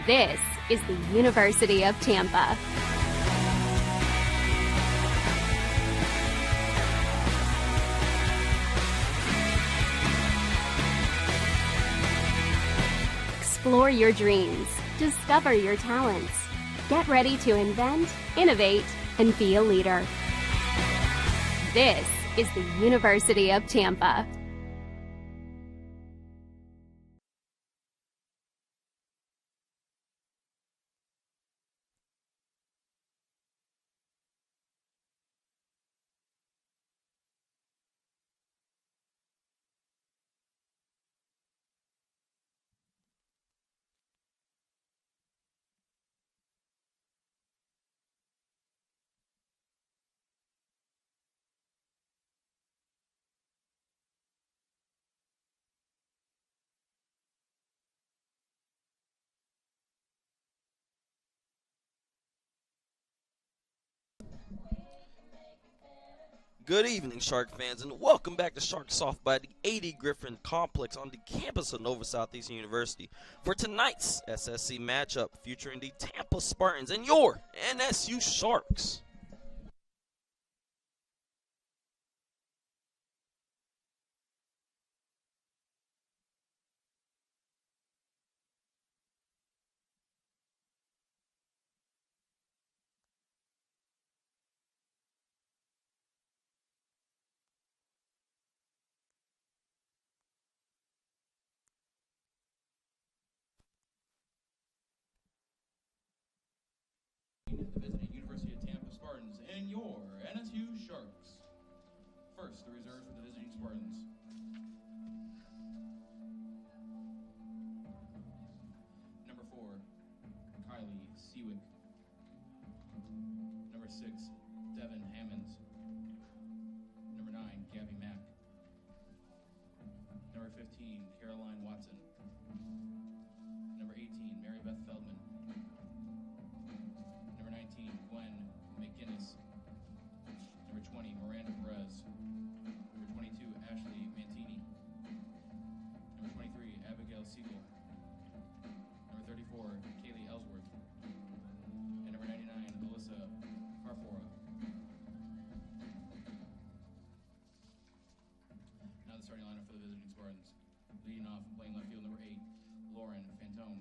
This is the University of Tampa. Explore your dreams. Discover your talents. Get ready to invent, innovate, and be a leader. This is the University of Tampa. Good evening, Shark fans, and welcome back to Shark Soft by the 80 Griffin Complex on the campus of Nova Southeastern University for tonight's SSC matchup featuring the Tampa Spartans and your NSU Sharks. The visiting University of Tampa Spartans and your NSU Sharks. First, the reserves for the visiting Spartans. Number 4, Kylie Seawick. Number 6, Devin Hammonds. Number 9, Gabby Mack. Number 15, Caroline Watson. Number 18, Mary Beth Feldman. Number 19, Gwen McGinnis. Number 20, Miranda Perez. Number 22, Ashley Mantini. Number 23, Abigail Siegel. Number 34, Kaylee Ellsworth. And number 99, Alyssa Farfora. Now the starting lineup for the visiting Spartans. Leading off and playing left field, number 8, Lauren Fantone.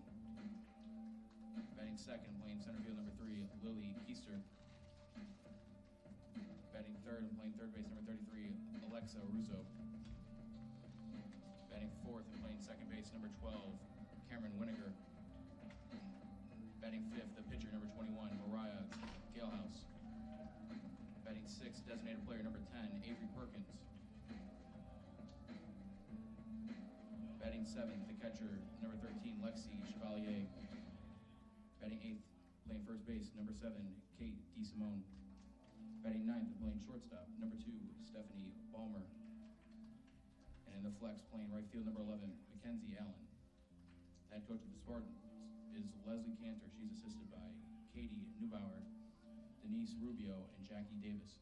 Batting second, playing center field, number 3, Lily Keister. Batting third and playing third base, number 33, Alexa Russo. Batting fourth and playing second base, number 12, Cameron Winiger. Batting fifth, the pitcher, number 21, Mariah Galehouse. Batting sixth, designated player, number 10, Avery Perkins. Batting seventh, the catcher, number 13, Lexi Chevalier. Batting eighth, playing first base, number 7, Kate DeSimone. Batting ninth and playing shortstop, number 2, Stephanie Balmer. And in the flex, playing right field, number 11, Mackenzie Allen. Head coach of the Spartans is Leslie Cantor. She's assisted by Katie Neubauer, Denise Rubio, and Jackie Davis.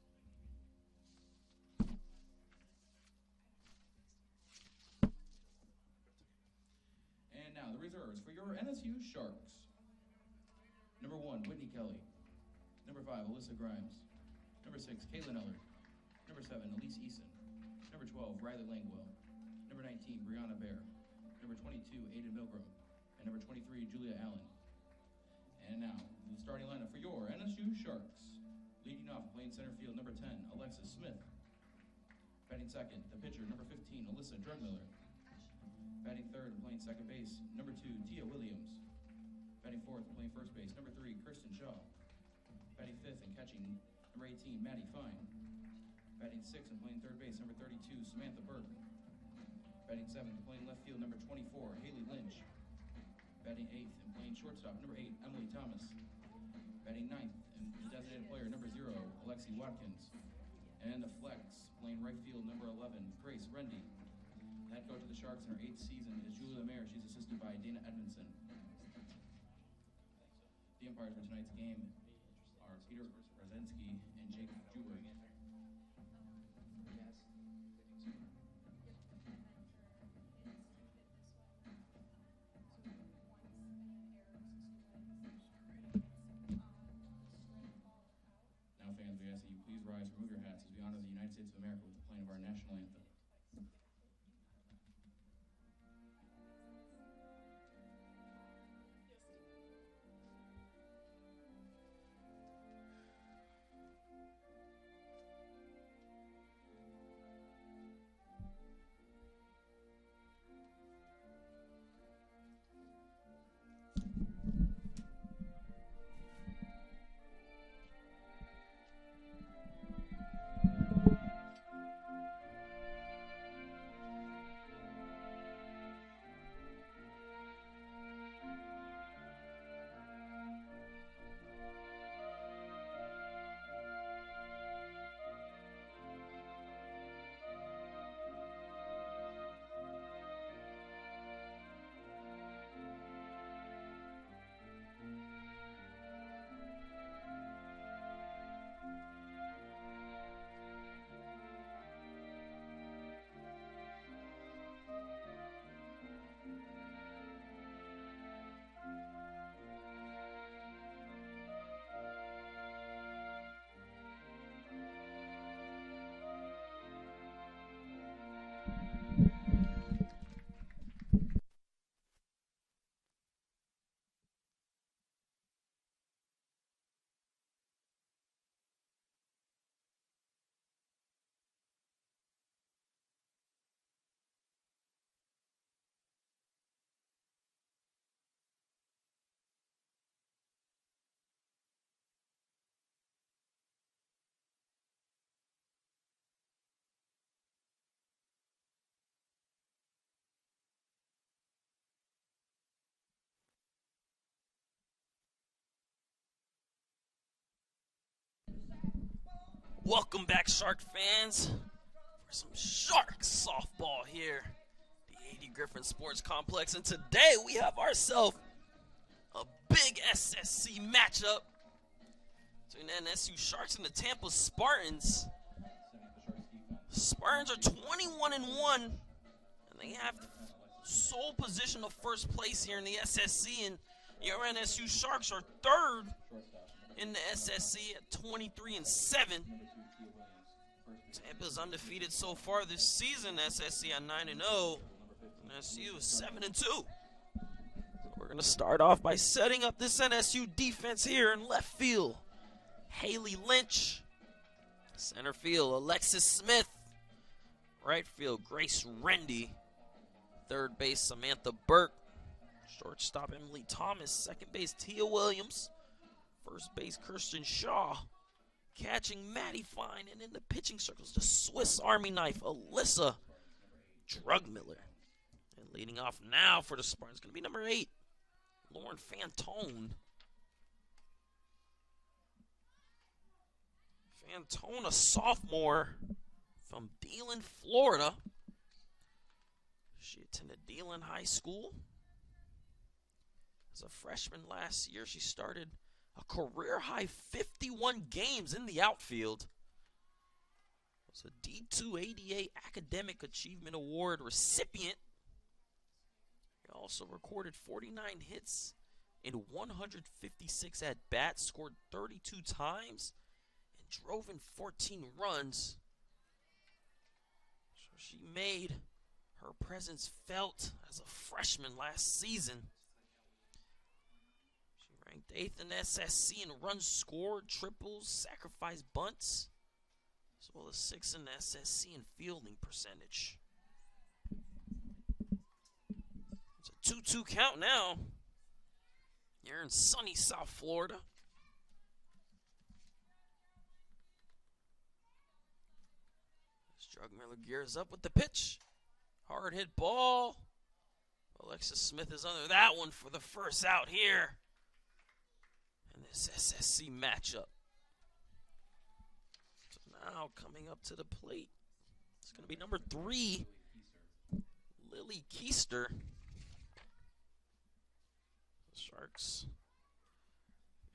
And now the reserves for your NSU Sharks. Number 1, Whitney Kelly. Number 5, Alyssa Grimes. Number 6, Caitlin Ellard. Number 7, Elise Eason. Number 12, Riley Langwell. Number 19, Brianna Bear. Number 22, Aiden Milgram. And number 23, Julia Allen. And now, the starting lineup for your NSU Sharks. Leading off, playing center field, number 10, Alexis Smith. Batting second, the pitcher, number 15, Alyssa Drugmiller. Batting third and playing second base, number 2, Tia Williams. Batting fourth, playing first base, number 3, Kirsten Shaw. Batting fifth and catching, number 18, Maddie Fine. Batting sixth and playing third base, number 32, Samantha Burke. Batting seventh and playing left field, number 24, Haley Lynch. Batting eighth and playing shortstop, number 8, Emily Thomas. Batting ninth and designated player, number 0, Alexi Watkins. And the flex, playing right field, number 11, Grace Rendy. The head coach of the Sharks in her 8th season is Julia Lemaire. She's assisted by Dana Edmondson. The umpires for tonight's game are Peter Brzezinski and Jake Jubert. States of America with the playing of our national anthem. Welcome back, Shark fans, for some Shark softball here, the 80 Griffin Sports Complex. And today we have ourselves a big SSC matchup between the NSU Sharks and the Tampa Spartans. Spartans are 21-1, and they have sole position of first place here in the SSC, and your NSU Sharks are third in the SSC at 23-7. Tampa's undefeated so far this season. SSC at 9-0, and NSU is 7-2. So we're gonna start off by setting up this NSU defense here in left field. Haley Lynch, center field Alexis Smith, right field Grace Rendy, third base Samantha Burke, shortstop Emily Thomas, second base Tia Williams, first base Kirsten Shaw, catching Maddie Fine, and in the pitching circles, the Swiss Army knife, Alyssa Drugmiller. And leading off now for the Spartans is going to be number 8, Lauren Fantone. Fantone, a sophomore from Deland, Florida. She attended Deland High School. As a freshman last year, she started a career-high 51 games in the outfield. Was a D2 ADA Academic Achievement Award recipient. He also recorded 49 hits in 156 at-bats, scored 32 times, and drove in 14 runs. So she made her presence felt as a freshman last season. Ranked 8th in SSC in runs scored, triples, sacrifice bunts, as well as 6th in SSC in fielding percentage. It's a 2-2 count now. You're in sunny South Florida. Drugmiller gears up with the pitch. Hard hit ball. Alexis Smith is under that one for the first out here in this SSC matchup. So now coming up to the plate, it's going to be number 3, Lily Keister. The Sharks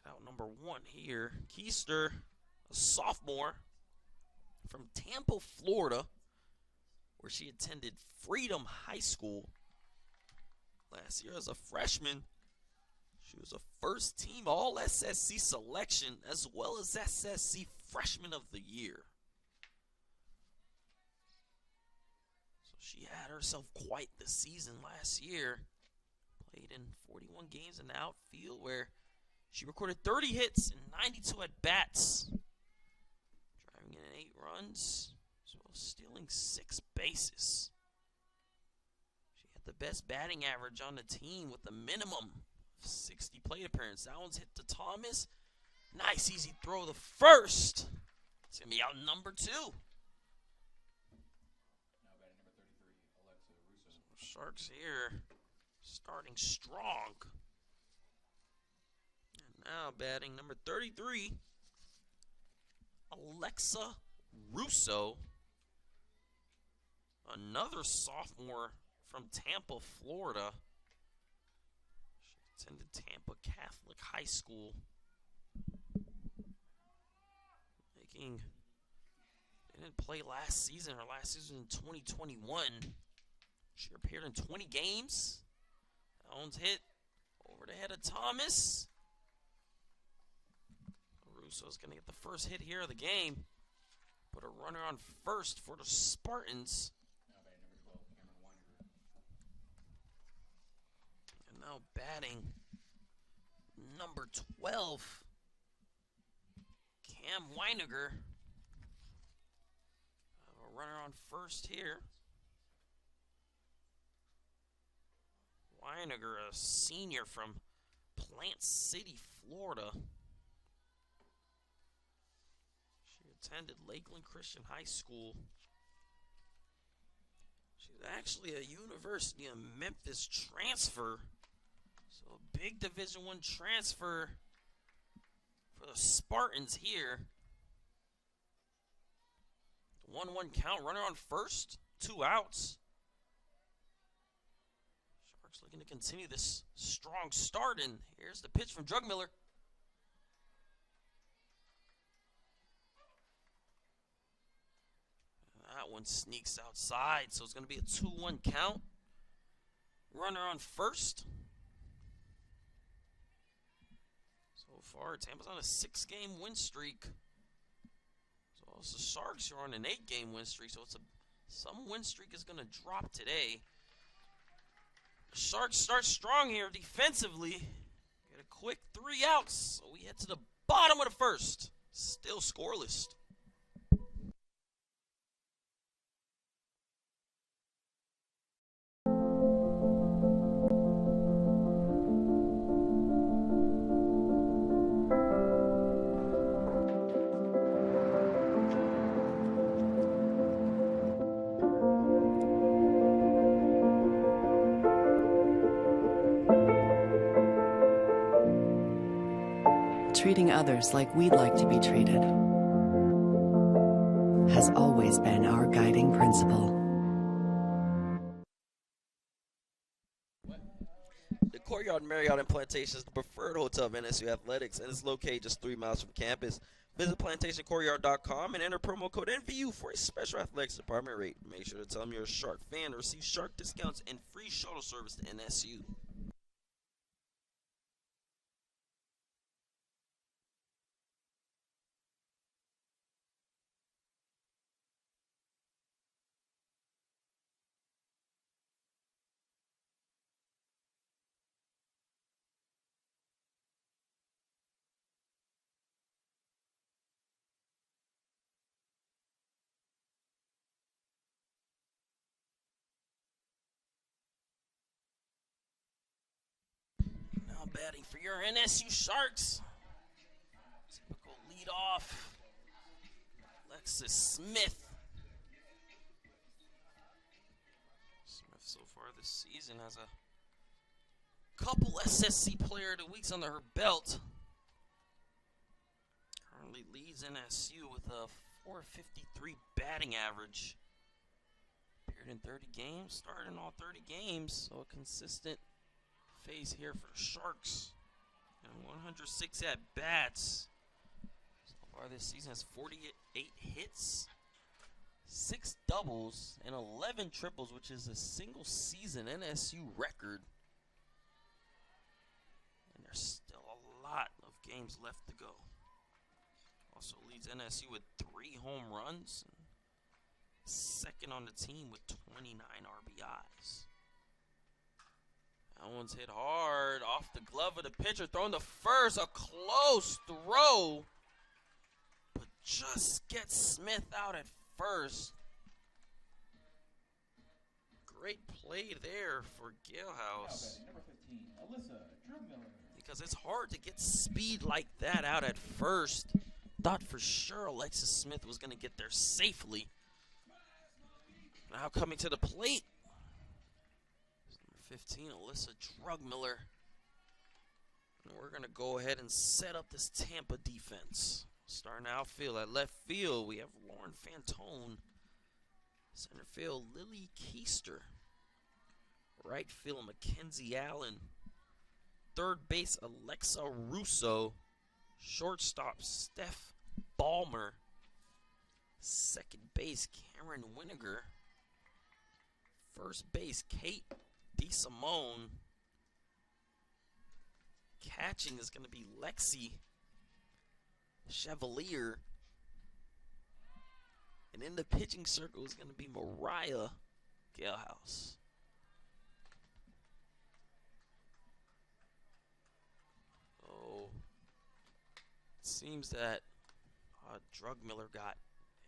get out number 1 here. Keister, a sophomore from Tampa, Florida, where she attended Freedom High School. Last year as a freshman, she was a first-team All-SSC selection as well as SSC Freshman of the Year. She had herself quite the season last year. Played in 41 games in the outfield where she recorded 30 hits and 92 at-bats. Driving in 8 runs, as well as stealing 6 bases. She had the best batting average on the team with a minimum of 60 plate appearances. That one's hit to Thomas. Nice easy throw to first. It's going to be out number 2. Sharks here starting strong. And now batting number 33, Alexa Russo. Another sophomore from Tampa, Florida. She attended Tampa Catholic High School. Didn't play last season. Her last season in 2021. She appeared in 20 games. That one's hit over the head of Thomas. Russo's going to get the first hit here of the game. Put a runner on first for the Spartans. And now batting number 12, Cam Weiniger. A runner on first here. Weiniger, a senior from Plant City, Florida. She attended Lakeland Christian High School. She's actually a University of Memphis transfer. So a big Division I transfer for the Spartans here. 1-1 count, runner on first, 2 outs. Sharks looking to continue this strong start, and here's the pitch from Drugmiller. That one sneaks outside, so it's going to be a 2-1 count. Runner on first. So far, Tampa's on a 6-game win streak. So the Sharks are on an 8-game win streak, so some win streak is going to drop today. The Sharks start strong here defensively. Get a quick 3 outs, so we head to the bottom of the first. Still scoreless. Treating others like we'd like to be treated has always been our guiding principle. The Courtyard Marriott and Plantation is the preferred hotel of NSU Athletics and is located just 3 miles from campus. Visit PlantationCourtyard.com and enter promo code NVU for a special athletics department rate. Make sure to tell them you're a Shark fan to receive Shark discounts and free shuttle service to NSU. Batting for your NSU Sharks. Typical lead off. Alexis Smith. Smith so far this season has a couple SSC Player of the Weeks under her belt. Currently leads NSU with a .453 batting average. Appeared in 30 games, started in all 30 games, so a consistent phase here for the Sharks. And 106 at-bats. So far this season has 48 hits, 6 doubles, and 11 triples, which is a single season NSU record. And there's still a lot of games left to go. Also leads NSU with 3 home runs, second on the team with 29 RBIs. That one's hit hard off the glove of the pitcher, throwing the first, a close throw, but just gets Smith out at first. Great play there for Galehouse. Number 15, Alyssa Drugmiller. Because it's hard to get speed like that out at first. Thought for sure Alexis Smith was going to get there safely. Now coming to the plate, number 15, Alyssa Drugmiller. And we're going to go ahead and set up this Tampa defense. Starting outfield at left field, we have Lauren Fantone. Center field, Lily Keister. Right field, Mackenzie Allen. Third base, Alexa Russo. Shortstop, Steph Ballmer. Second base, Karen Winiger. First base, Kate DeSimone. Catching is going to be Lexi Chevalier. And in the pitching circle is going to be Mariah Galehouse. Oh, it seems that Drugmiller got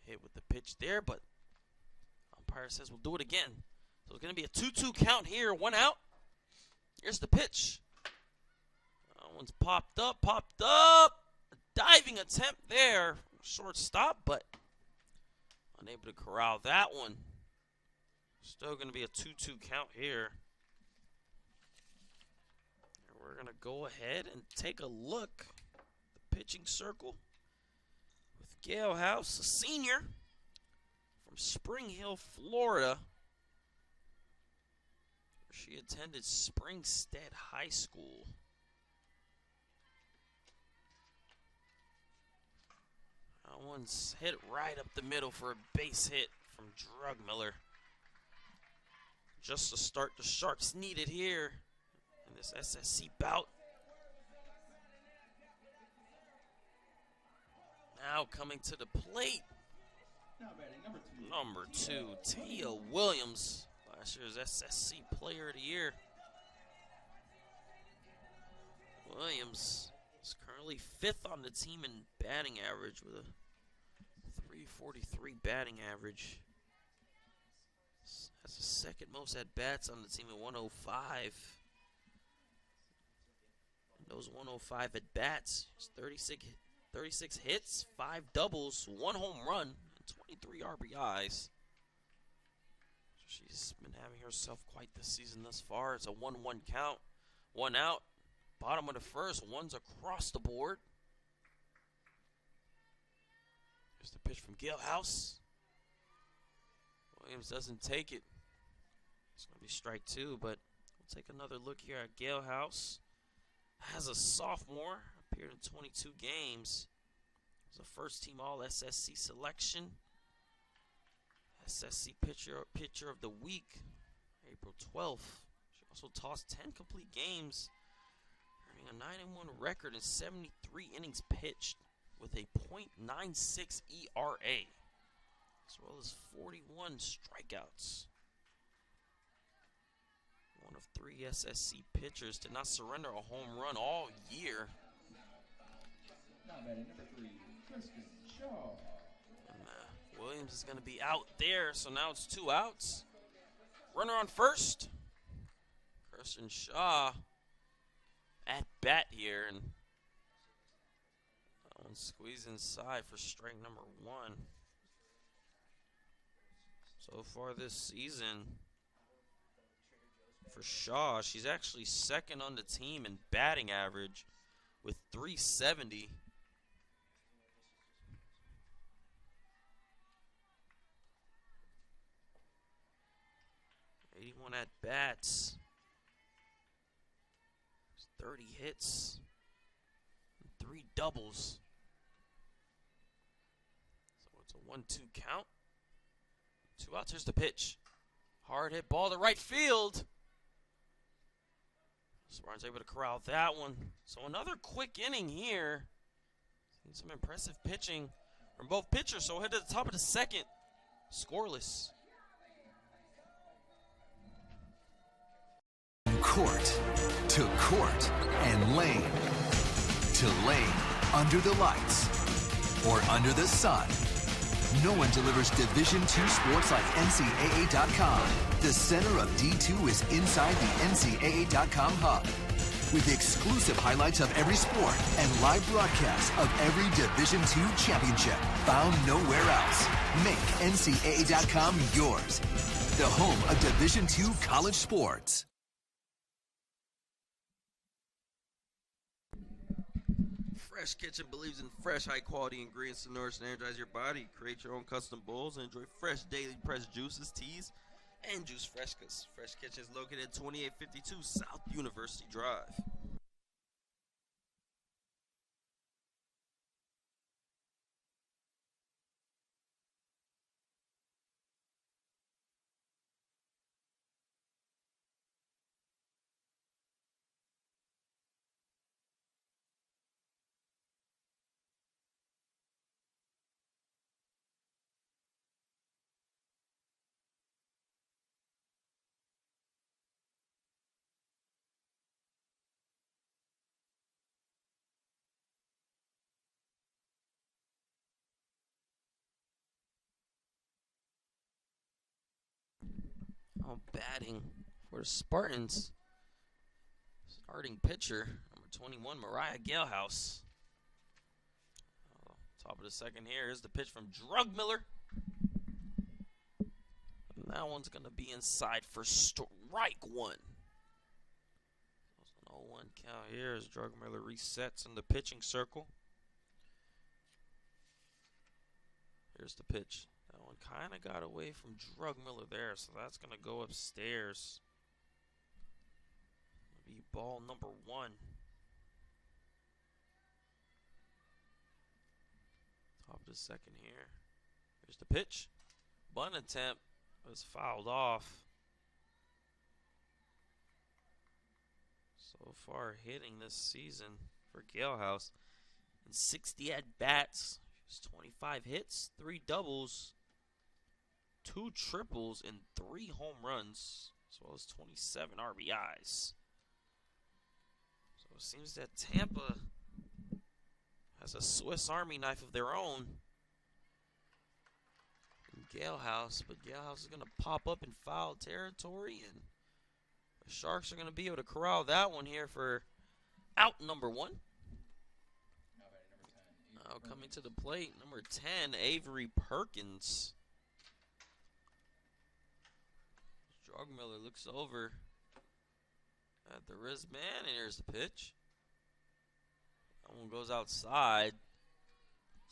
hit with the pitch there, but umpire says we'll do it again. So it's going to be a 2-2 count here, 1 out. Here's the pitch. That one's popped up. A diving attempt there. Shortstop, but unable to corral that one. Still going to be a 2-2 count here. And we're going to go ahead and take a look at the pitching circle with Galehouse, a senior from Spring Hill, Florida. She attended Springstead High School. That one's hit right up the middle for a base hit from Drugmiller. Just to start the Sharks needed here in this SSC bout. Now coming to the plate. Now batting Number two, Tia Williams. Last year's SSC Player of the Year. Williams is currently 5th on the team in batting average with a .343 batting average. Has the second most at-bats on the team at 105. And those 105 at-bats, 36 hits, 5 doubles, 1 home run, and 23 RBIs. She's been having herself quite the season thus far. It's a 1-1 count. 1 out. Bottom of the first. One's across the board. Here's the pitch from Galehouse. Williams doesn't take it. It's going to be strike 2, but we'll take another look here at Galehouse. As a sophomore, appeared in 22 games. Was a first-team All-SSC selection. SSC pitcher of the week, April 12th. She also tossed 10 complete games, earning a 9-1 record in 73 innings pitched with a .96 ERA, as well as 41 strikeouts. One of 3 SSC pitchers did not surrender a home run all year. Now batting number 3, Kristen Shaw. Williams is going to be out there, so now it's 2 outs. Runner on first. Kristen Shaw at bat here, and that one squeezed inside for strike number 1. So far this season for Shaw, she's actually 2nd on the team in batting average with .370. 81 at-bats, 30 hits, and 3 doubles. So it's a 1-2 count. 2 outs, here's the pitch. Hard hit ball to right field. Spartans able to corral that one. So another quick inning here. Seen some impressive pitching from both pitchers. So we'll head to the top of the second. Scoreless. Court to court and lane to lane, under the lights or under the sun. No one delivers Division II sports like NCAA.com. The center of D2 is inside the NCAA.com hub, with exclusive highlights of every sport and live broadcasts of every Division II championship found nowhere else. Make NCAA.com yours, the home of Division II college sports. Fresh Kitchen believes in fresh, high-quality ingredients to nourish and energize your body. Create your own custom bowls and enjoy fresh, daily pressed juices, teas, and juice frescas. Fresh Kitchen is located at 2852 South University Drive. Batting for the Spartans. Starting pitcher, number 21, Mariah Galehouse. Top of the second here is the pitch from Drugmiller. And that one's going to be inside for strike one. An 0-1 count here as Drugmiller resets in the pitching circle. Here's the pitch. That one kind of got away from Drugmiller there, so that's going to go upstairs. It'll be ball number 1. Top of the second here. Here's the pitch. Bunt attempt was fouled off. So far hitting this season for Galehouse. In 60 at-bats, 25 hits, 3 doubles, 2 triples, and 3 home runs, as well as 27 RBIs. So it seems that Tampa has a Swiss Army knife of their own in Galehouse, but Galehouse is going to pop up in foul territory, and the Sharks are going to be able to corral that one here for out number 1. Now coming to the plate, number 10, Avery Perkins. Drugmiller looks over at the wristband, and here's the pitch. That one goes outside.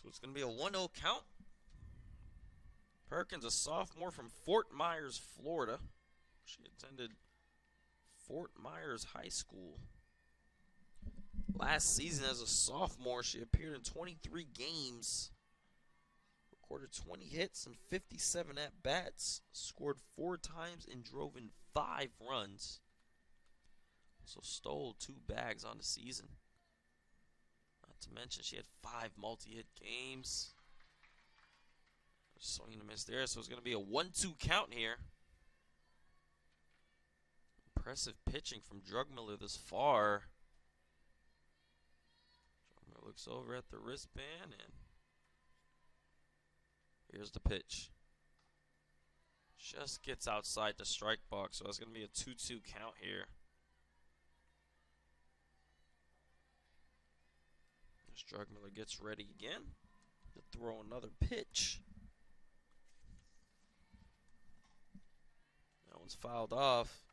So it's going to be a 1-0 count. Perkins, a sophomore from Fort Myers, Florida. She attended Fort Myers High School. Last season as a sophomore, she appeared in 23 games, recorded 20 hits and 57 at-bats, scored 4 times and drove in 5 runs. Also stole 2 bags on the season. Not to mention she had 5 multi-hit games. Swing and a miss there, so it's going to be a 1-2 count here. Impressive pitching from Drugmiller this far. Looks over at the wristband, and here's the pitch. Just gets outside the strike box, so it's going to be a 2-2 count here. As Drugmiller gets ready again to throw another pitch. That one's fouled off.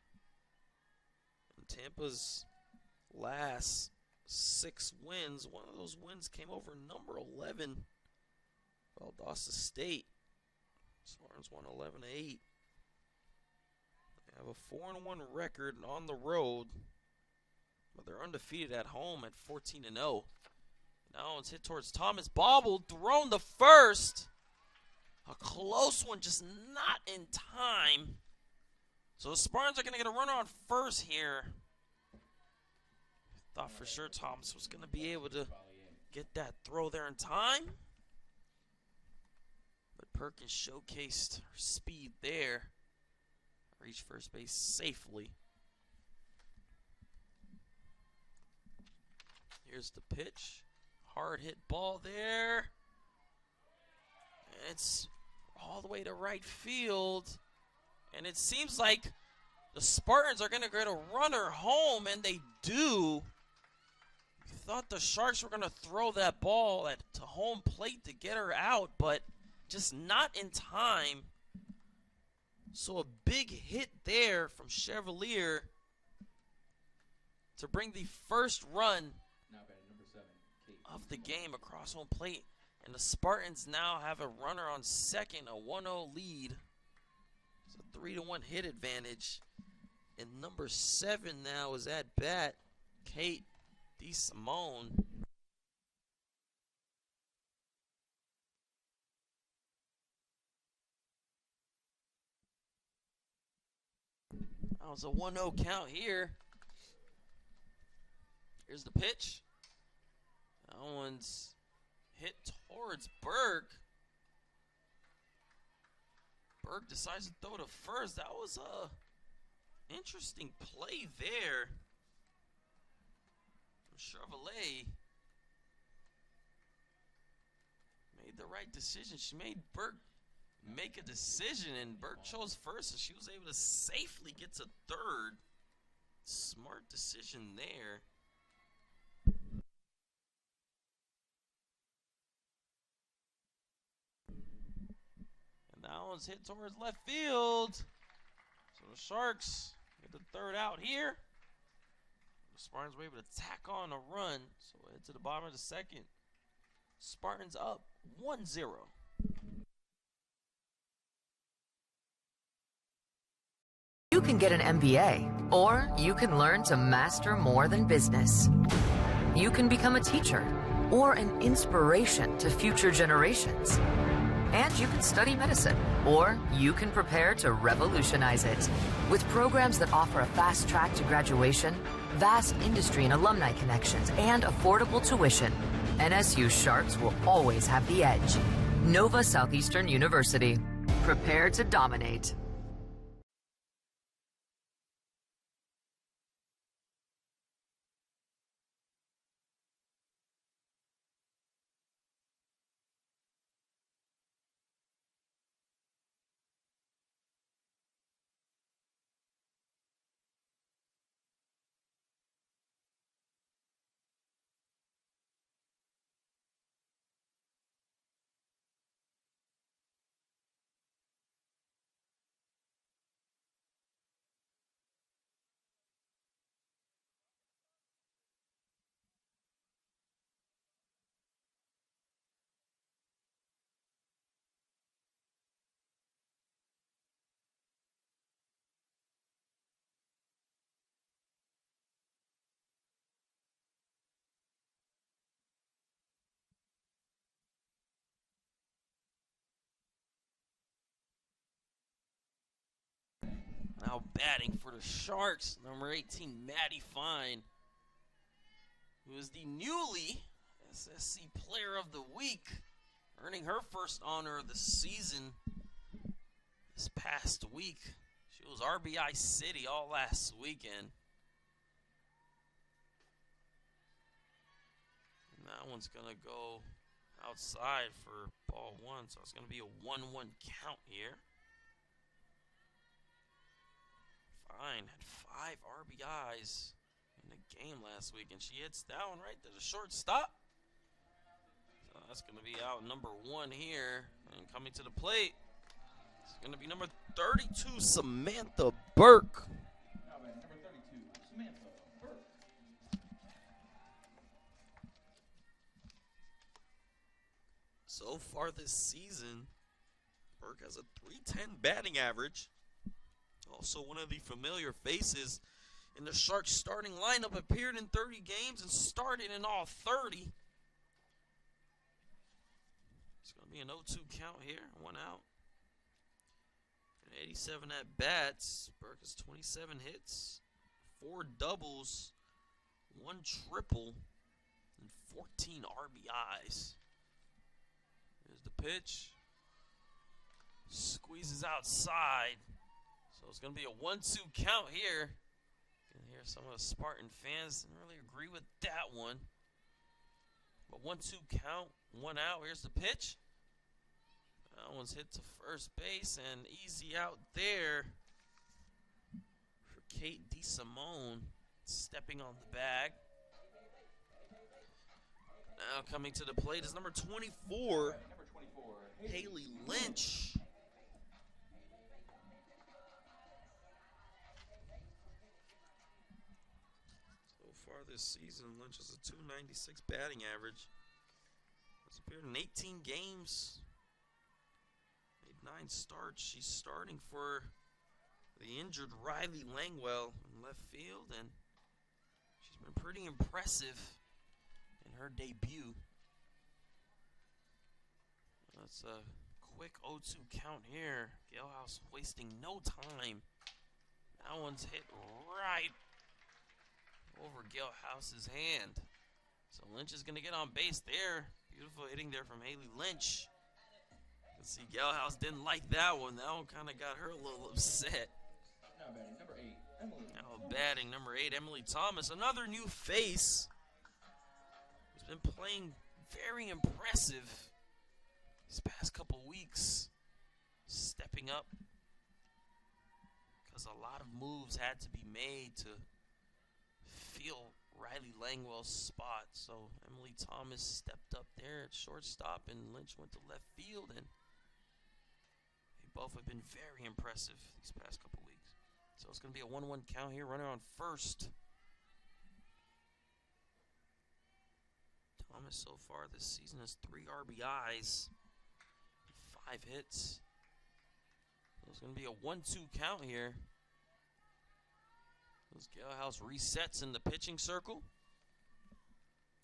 And Tampa's last 6 wins. One of those wins came over number 11, Valdosta State. Spartans won 11-8. They have a 4-1 record on the road, but they're undefeated at home at 14-0. Now it's hit towards Thomas. Bobbled, thrown to first. A close one, just not in time. So the Spartans are going to get a runner on first here. Thought for sure Thomas was going to be able to get that throw there in time. But Perkins showcased her speed there. Reached first base safely. Here's the pitch. Hard hit ball there. It's all the way to right field. And it seems like the Spartans are going to get a runner home, and they do. You thought the Sharks were going to throw that ball to home plate to get her out, but just not in time. So a big hit there from Chevalier to bring the first run of the game across home plate. And the Spartans now have a runner on second, a 1-0 lead. It's a 3-1 hit advantage. And number 7 now is at bat, Kate DeSimone. That was a 1-0 count here. Here's the pitch. That one's hit towards Burke. Burke decides to throw to first. That was a interesting play there from Chevalier. Made the right decision. She made Burke make a decision, and Burke chose first, and she was able to safely get to third. Smart decision there. And that one's hit towards left field. So the Sharks get the third out here. The Spartans were able to tack on a run, so head to the bottom of the second. Spartans up 1-0. You can get an MBA, or you can learn to master more than business. You can become a teacher, or an inspiration to future generations. And you can study medicine, or you can prepare to revolutionize it. With programs that offer a fast track to graduation, vast industry and alumni connections, and affordable tuition, NSU Sharks will always have the edge. Nova Southeastern University. Prepare to dominate. Now batting for the Sharks, number 18, Maddie Fine, who is the newly SSC Player of the Week, earning her first honor of the season this past week. She was RBI City all last weekend. And that one's going to go outside for ball one, so it's going to be a 1-1 count here. Fine had 5 RBIs in the game last week, and she hits that one right to the shortstop. So that's going to be out number 1 here. And coming to the plate, it's going to be number 32, Samantha Burke. Number 32, Samantha Burke. So far this season, Burke has a .310 batting average. Also one of the familiar faces in the Sharks starting lineup, appeared in 30 games and started in all 30. It's going to be an 0-2 count here, 1 out. 87 at bats. Burke has 27 hits, 4 doubles, 1 triple, and 14 RBIs. Here's the pitch. Squeezes outside. So it's going to be a 1-2 count here. You can hear some of the Spartan fans didn't really agree with that one. But 1-2 count, 1 out. Here's the pitch. That one's hit to first base and easy out there for Kate DeSimone stepping on the bag. Now coming to the plate is number 24, Haley Lynch. So far this season, Lynch has a .296 batting average. Has appeared in 18 games. Made 9 starts. She's starting for the injured Riley Langwell in left field, and she's been pretty impressive in her debut. That's a quick 0-2 count here. Galehouse wasting no time. That one's hit right over Galehouse's hand. So Lynch is going to get on base there. Beautiful hitting there from Haley Lynch. You can see Galehouse didn't like that one. That one kind of got her a little upset. Now batting number 8, Emily. Now batting number 8, Emily Thomas. Another new face. Who's been playing very impressive these past couple weeks. Stepping up. Because a lot of moves had to be made to fill Riley Langwell's spot. So Emily Thomas stepped up there at shortstop, and Lynch went to left field, and they both have been very impressive these past couple weeks. So it's going to be a 1-1 count here. Runner on first. Thomas so far this season has 3 RBIs, 5 hits. So it's going to be a 1-2 count here. As Galehouse resets in the pitching circle.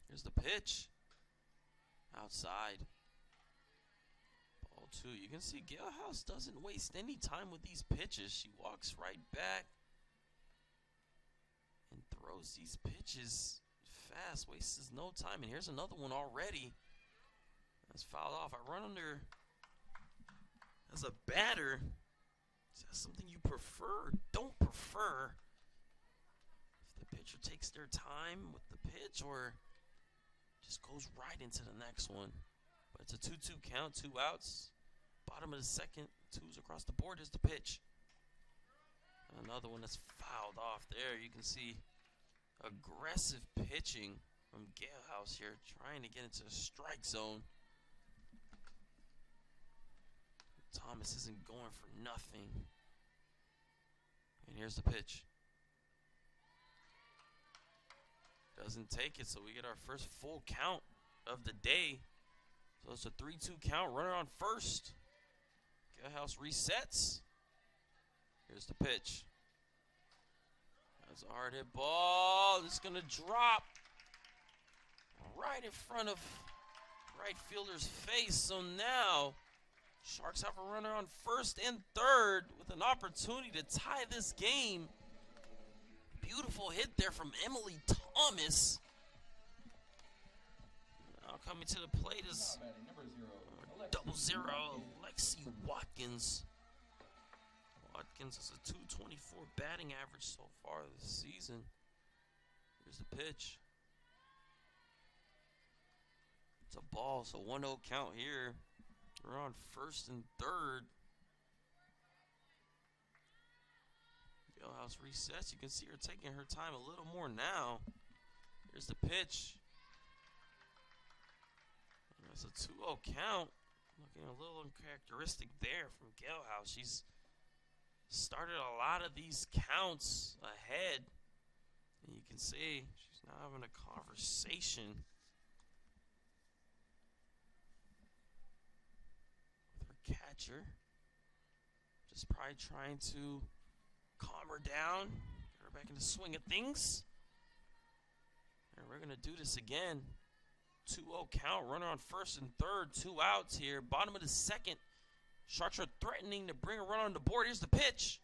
Here's the pitch. Outside. Ball 2. You can see Galehouse doesn't waste any time with these pitches. She walks right back and throws these pitches fast. Wastes no time. And here's another one already. That's fouled off. I run under as a batter. Is that something you prefer or don't prefer? The pitcher takes their time with the pitch or just goes right into the next one. But it's a 2-2 count, 2 outs. Bottom of the second, 2s across the board is the pitch. Another one that's fouled off there. You can see aggressive pitching from Galehouse here, trying to get into the strike zone. Thomas isn't going for nothing. And here's the pitch. Doesn't take it, so we get our first full count of the day. So it's a 3-2 count. Runner on first. Galehouse resets. Here's the pitch. That's a hard hit ball. It's going to drop right in front of right fielder's face. So now Sharks have a runner on first and third with an opportunity to tie this game. Beautiful hit there from Emily Thomas. Now coming to the plate is double zero, Lexi Watkins. Watkins has a .224 batting average so far this season. Here's the pitch. It's a ball, so 1-0 count here. We're on first and third. Galehouse resets. You can see her taking her time a little more now. Here's the pitch. And that's a 2-0 count. Looking a little uncharacteristic there from Galehouse. She's started a lot of these counts ahead. And you can see she's now having a conversation with her catcher. Just probably trying to calm her down, get her back in the swing of things. And we're going to do this again. 2-0 count, runner on first and third, 2 outs here. Bottom of the second, Sharks are threatening to bring a run on the board. Here's the pitch.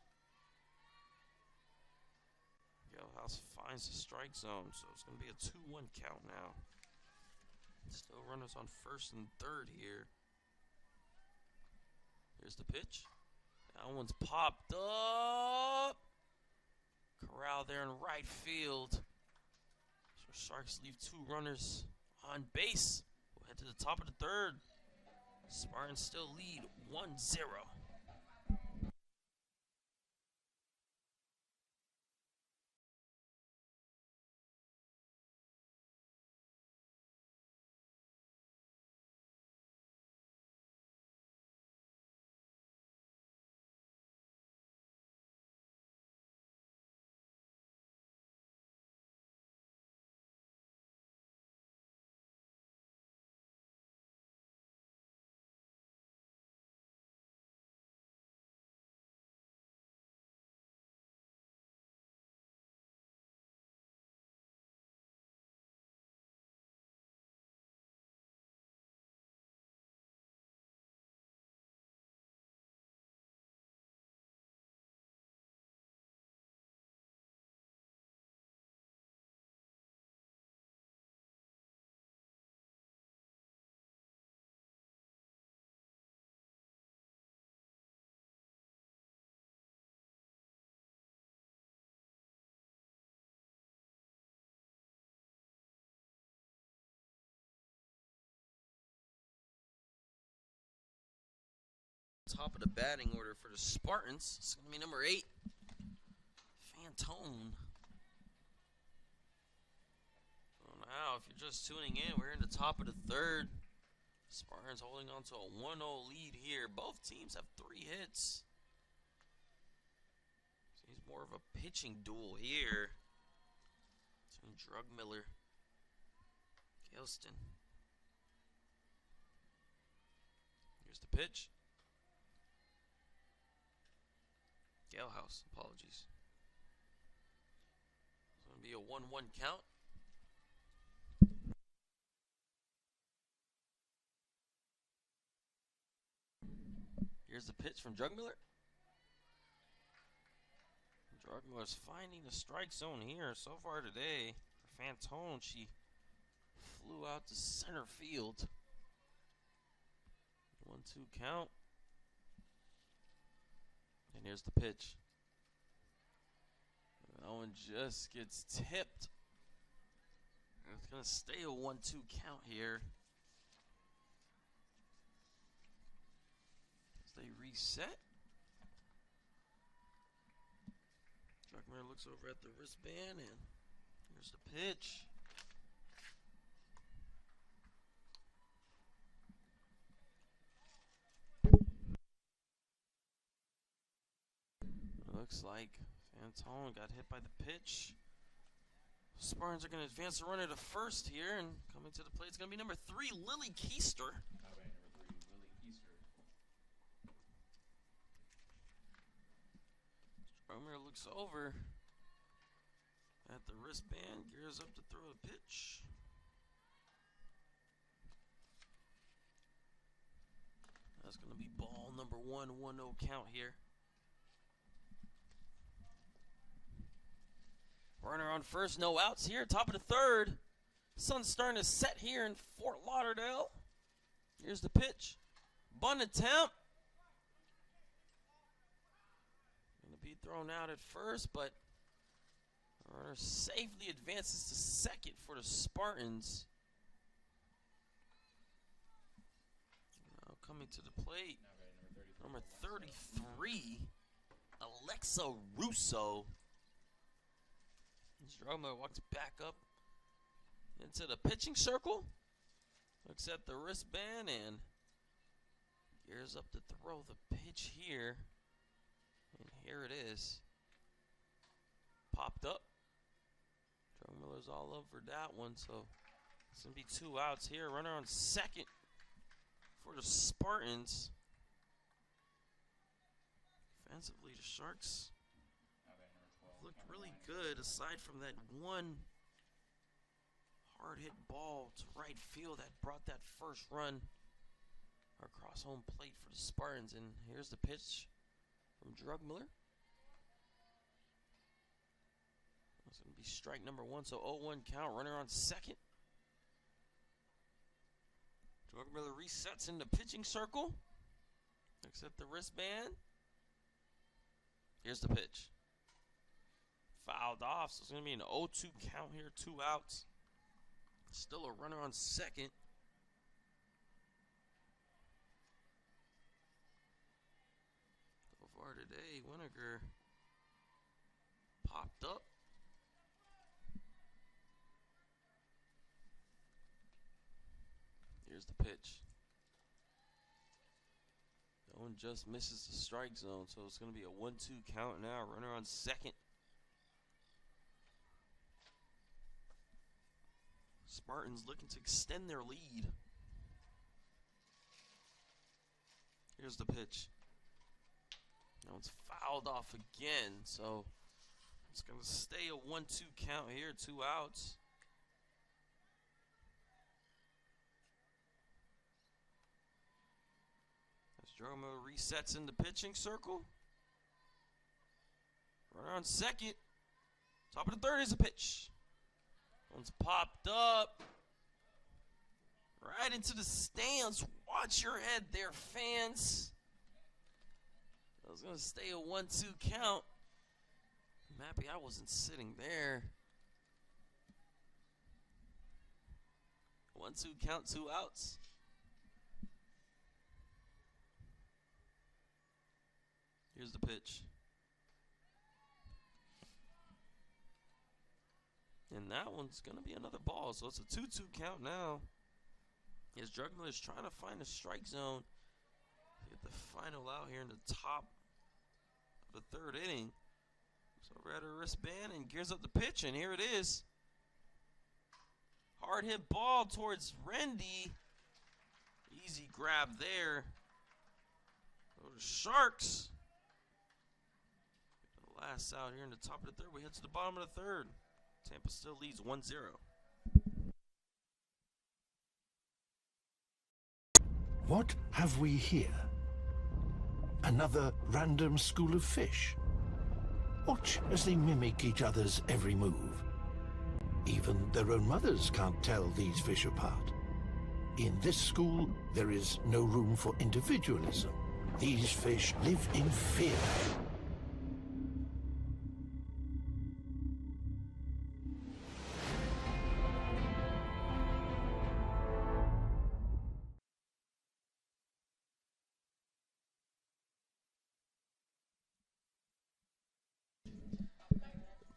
Galehouse finds the strike zone, so it's going to be a 2-1 count now. Still runners on first and third here. Here's the pitch. That one's popped up. Corral there in right field. So Sharks leave 2 runners on base. We'll head to the top of the 3rd. Spartans still lead 1-0. Top of the batting order for the Spartans. It's going to be number 8, Fantone. So now, if you're just tuning in, we're in the top of the 3rd. Spartans holding on to a 1-0 lead here. Both teams have 3 hits. So he's more of a pitching duel here between Drugmiller, Gilston. Here's the pitch. Galehouse, apologies. It's going to be a 1-1 count. Here's the pitch from Drugmiller. Drugmiller's finding the strike zone here so far today. For Fantone, she flew out to center field. 1-2 count. And here's the pitch. That one just gets tipped. It's going to stay a 1-2 count here. As they reset. Druckmiller looks over at the wristband, and here's the pitch. Looks like Fantone got hit by the pitch. Spartans are going to advance the runner to first here, and coming to the plate, it's going to be number 3, Lily Keister. Drummer looks over at the wristband, gears up to throw a pitch. That's going to be ball number 1, 1-0 count here. Runner on first, no outs here. Top of the 3rd. Sun's starting to set here in Fort Lauderdale. Here's the pitch. Bunt attempt. Going to be thrown out at first, but the runner safely advances to second for the Spartans. Now coming to the plate, number 33, Alexa Russo. Drugmiller walks back up into the pitching circle, looks at the wristband, and gears up to throw the pitch here. And here it is. Popped up. Drugmiller's all over that one, so it's going to be 2 outs here. Runner on second for the Spartans. Offensively, the Sharks looked really good, aside from that one hard hit ball to right field that brought that first run across home plate for the Spartans. And here's the pitch from Drugmiller. It's going to be strike number 1, so 0-1 count. Runner on second. Drugmiller resets in the pitching circle. Looks at the wristband. Here's the pitch. Fouled off, so it's going to be an 0-2 count here, 2 outs. Still a runner on second. So far today, Winiger popped up. Here's the pitch. That one just misses the strike zone, so it's going to be a 1-2 count now. Runner on second. Spartans looking to extend their lead. Here's the pitch. Now it's fouled off again, so it's going to stay a 1-2 count here, 2 outs. As Drogomiller resets in the pitching circle. Runner on second. Top of the third is a pitch. One's popped up. Right into the stands. Watch your head there, fans. I was going to stay a 1-2 count. I'm happy I wasn't sitting there. 1-2 count, 2 outs. Here's the pitch. And that one's going to be another ball. So it's a 2-2 count now. As Drogomiller is trying to find a strike zone. Get the final out here in the top of the third inning. So we're at a wristband and gears up the pitch. And here it is. Hard hit ball towards Rendy. Easy grab there. Go to Sharks. The last out here in the top of the third. We head to the bottom of the third. Tampa still leads 1-0. What have we here? Another random school of fish. Watch as they mimic each other's every move. Even their own mothers can't tell these fish apart. In this school, there is no room for individualism. These fish live in fear.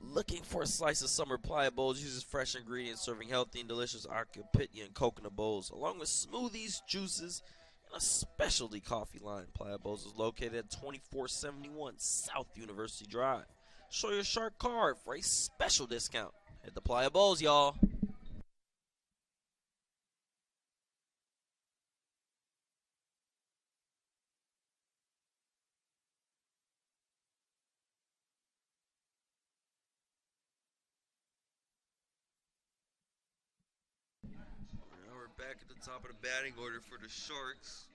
Looking for a slice of summer playa bowls uses fresh ingredients serving healthy and delicious Acapitya and coconut bowls, along with smoothies, juices, and a specialty coffee line. Playa Bowls is located at 2471 South University Drive. Show your shark card for a special discount. Hit the Playa Bowls, y'all. Back at the top of the batting order for the Sharks.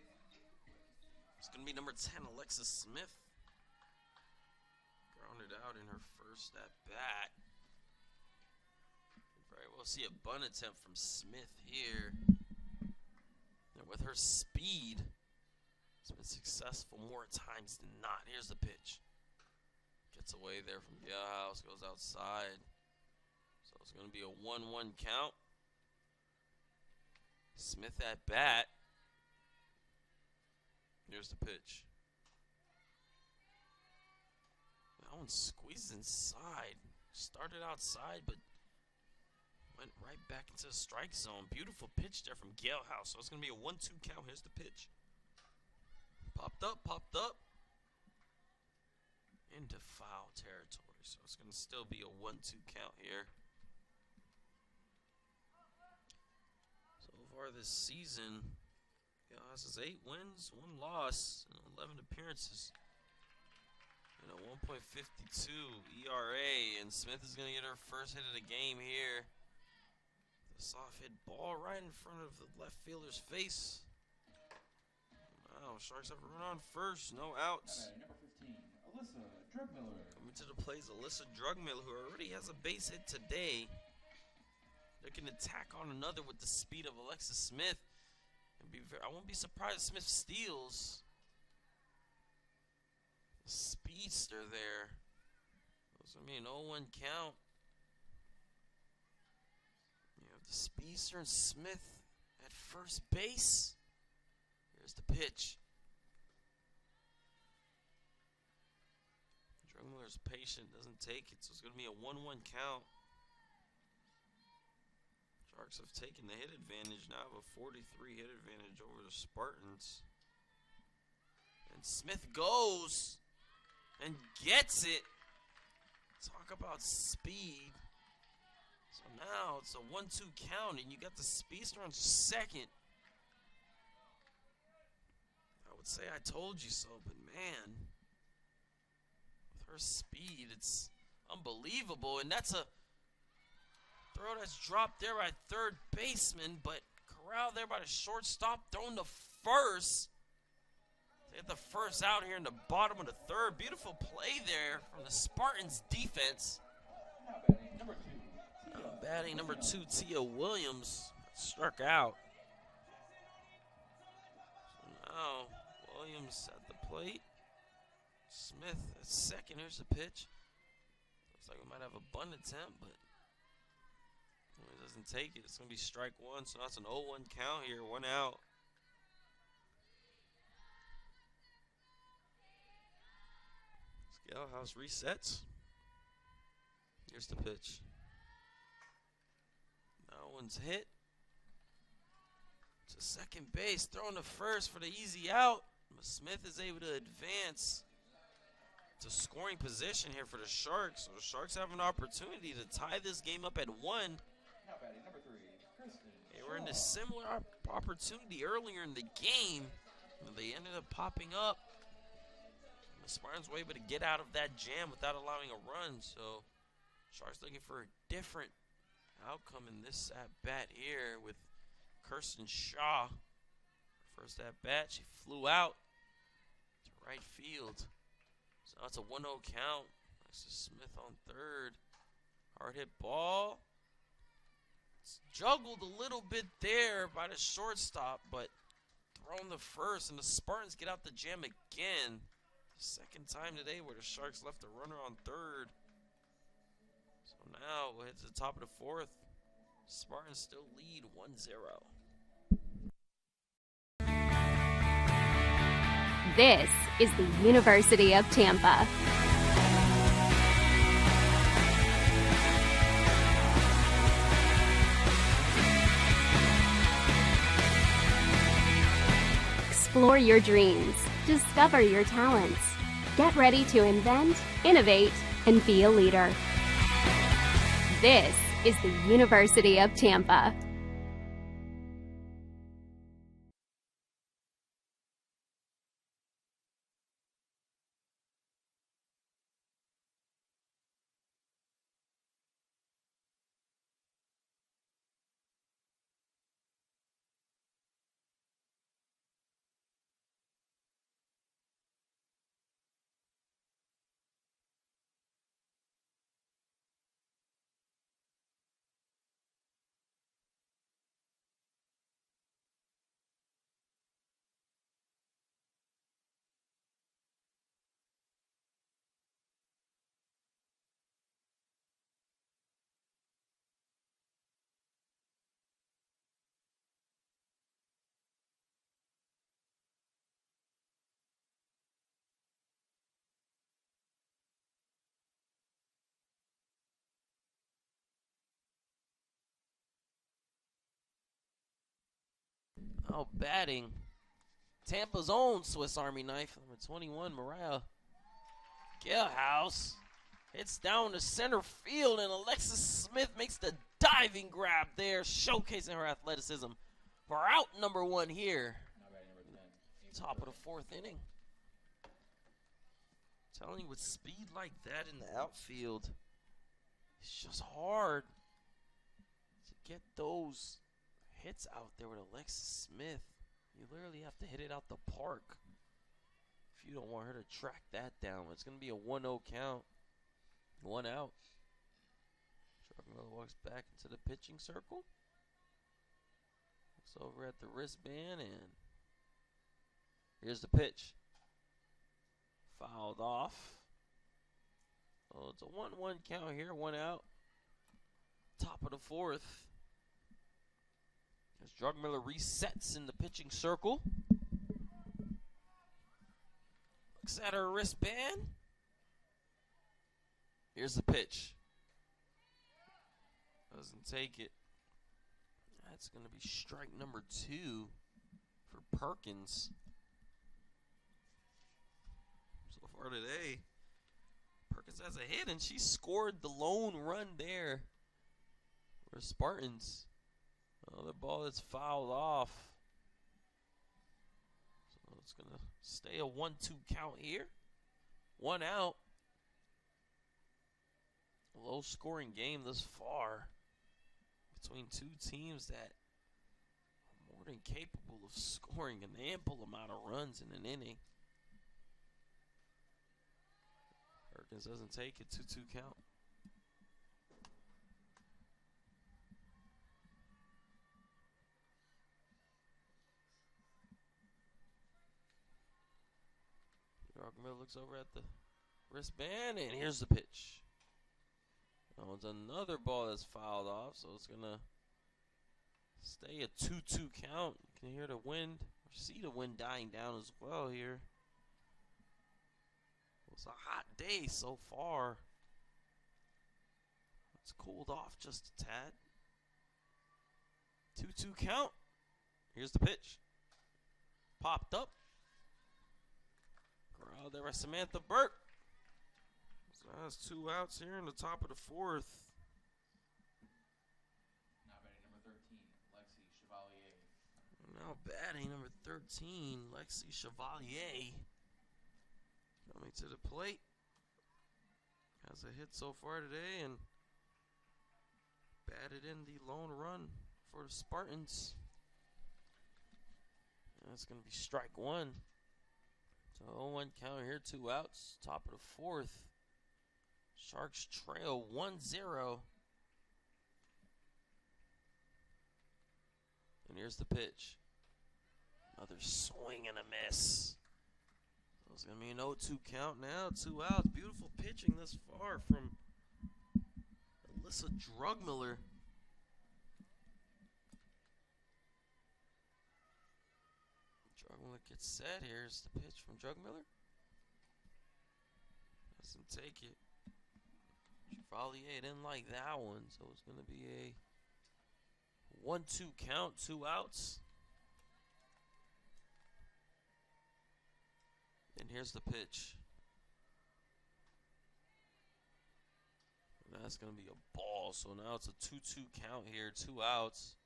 It's going to be number 10, Alexis Smith. Grounded out in her first at bat. Very well see a bunt attempt from Smith here. And with her speed, it's been successful more times than not. Here's the pitch. Gets away there from Galehouse, goes outside. So it's going to be a 1-1 count. Smith at bat. Here's the pitch. That one squeezed inside. Started outside, but went right back into the strike zone. Beautiful pitch there from Galehouse. So it's going to be a 1-2 count. Here's the pitch. Popped up, popped up. Into foul territory. So it's going to still be a 1-2 count here. Far this season, Galehouse has 8 wins, 1 loss, and 11 appearances. And a 1.52 ERA, and Smith is going to get her first hit of the game here. The soft hit ball right in front of the left fielder's face. Wow, Sharks have a run on first, no outs. Number 15, Alyssa Drogomiller. Coming to the plate is Alyssa Drogomiller, who already has a base hit today. Looking to tack on another with the speed of Alexis Smith. I won't be surprised if Smith steals. Speedster there. That's going to be an 0-1 count. You have the Speedster and Smith at first base. Here's the pitch. Drumler's patient, doesn't take it, so it's going to be a 1-1 count. Sharks have taken the hit advantage, now have a 43 hit advantage over the Spartans. And Smith goes and gets it. Talk about speed. So now it's a 1-2 count, and you got the Speedster on second. I would say I told you so, but man, with her speed, it's unbelievable. And that's a throw that's dropped there by third baseman, but corralled there by the shortstop, thrown to first. They get the first out here in the bottom of the third. Beautiful play there from the Spartans defense. Batting number 2, Tia Williams, struck out. So now Williams at the plate. Smith at second. Here's the pitch. Looks like we might have a bunt attempt, but he doesn't take it. It's going to be strike one, so that's an 0-1 count here, 1 out. Scalehouse resets. Here's the pitch. That one's hit. To second base, throwing to first for the easy out. But Smith is able to advance to scoring position here for the Sharks. So the Sharks have an opportunity to tie this game up at 1. They were in a similar opportunity earlier in the game. And they ended up popping up. The Spartans were able to get out of that jam without allowing a run. So Sharks looking for a different outcome in this at-bat here with Kirsten Shaw. First at-bat, she flew out to right field. So that's a 1-0 count. This is Smith on third. Hard hit ball. It's juggled a little bit there by the shortstop, but thrown to first, and the Spartans get out the jam again. Second time today where the Sharks left a runner on third. So now we'll head to the top of the fourth. Spartans still lead 1-0. This is the University of Tampa. Explore your dreams. Discover your talents. Get ready to invent, innovate, and be a leader. This is the University of Tampa. Oh, batting. Tampa's own Swiss Army knife, number 21, Mariah Galehouse. Hits down to center field, and Alexis Smith makes the diving grab there, showcasing her athleticism for out number 1 here. Top of the fourth inning. I'm telling you, with speed like that in the outfield, it's just hard to get those hits out there with Alexis Smith. You literally have to hit it out the park if you don't want her to track that down. It's going to be a 1-0 count. 1 out. Miller walks back into the pitching circle. Looks over at the wristband, and here's the pitch. fouled off. Oh, it's a 1-1 count here, 1 out. Top of the 4th. As Drugmiller resets in the pitching circle. Looks at her wristband. Here's the pitch. Doesn't take it. That's going to be strike number 2 for Perkins. So far today, Perkins has a hit, and she scored the lone run there for Spartans. Another ball that's fouled off. So it's going to stay a 1-2 count here. 1 out. A low-scoring game thus far between two teams that are more than capable of scoring an ample amount of runs in an inning. Perkins doesn't take it, 2-2 count. Drugmiller looks over at the wristband, and here's the pitch. That one's another ball that's fouled off, so it's going to stay a 2-2 count. You can hear the wind, or see the wind dying down as well here. It's a hot day so far. It's cooled off just a tad. 2-2 count. Here's the pitch. Popped up. Corralled there by Samantha Burke. So that's 2 outs here in the top of the 4th. Now batting number 13, Lexi Chevalier. Now batting number 13, Lexi Chevalier. Coming to the plate. Has a hit so far today and batted in the lone run for the Spartans. And that's going to be strike 1. So 0-1 count here, 2 outs. Top of the 4th. Sharks trail 1-0. And here's the pitch. Another swing and a miss. So it's going to be an 0-2 count now, 2 outs. Beautiful pitching thus far from Alyssa Drugmiller. Drugmiller gets set. Here's the pitch from Drugmiller. Doesn't take it. Chevalier didn't like that one, so it's going to be a 1-2 count, 2 outs. And here's the pitch. And that's going to be a ball, so now it's a 2-2 count here, 2 outs.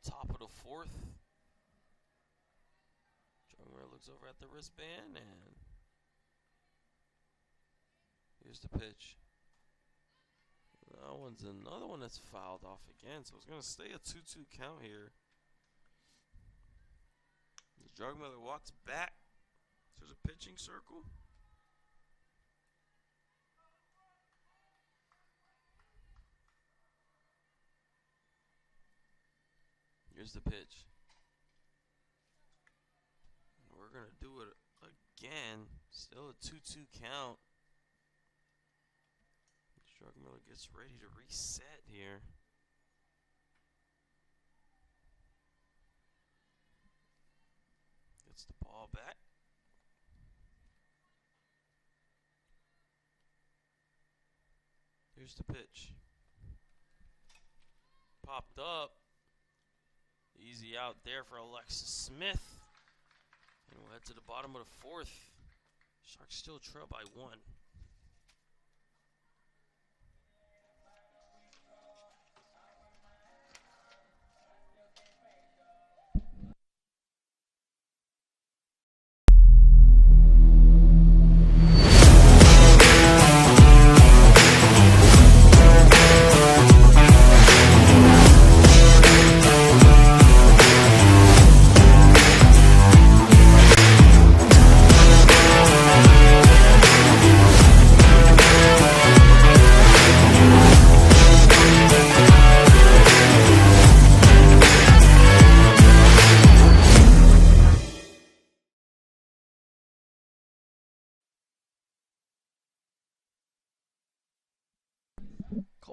Top of the 4th. Drugmiller looks over at the wristband, and here's the pitch. That one's another one that's fouled off again, so it's going to stay a 2-2 count here. As Drugmiller walks back to the pitching circle. Here's the pitch. And we're going to do it again. Still a 2-2 count. Drugmiller gets ready to reset here. Gets the ball back. Here's the pitch. Popped up. Easy out there for Alexis Smith. And we'll head to the bottom of the 4th. Sharks still trail by 1.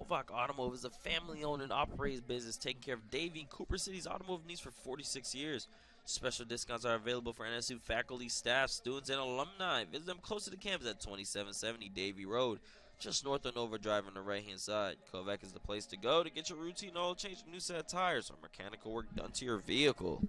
Novak Automotive is a family-owned and operated business taking care of Davie and Cooper City's automotive needs for 46 years. Special discounts are available for NSU faculty, staff, students, and alumni. Visit them close to the campus at 2770 Davie Road, just north of Nova Drive on the right-hand side. Kovac is the place to go to get your routine oil change and new set of tires or mechanical work done to your vehicle.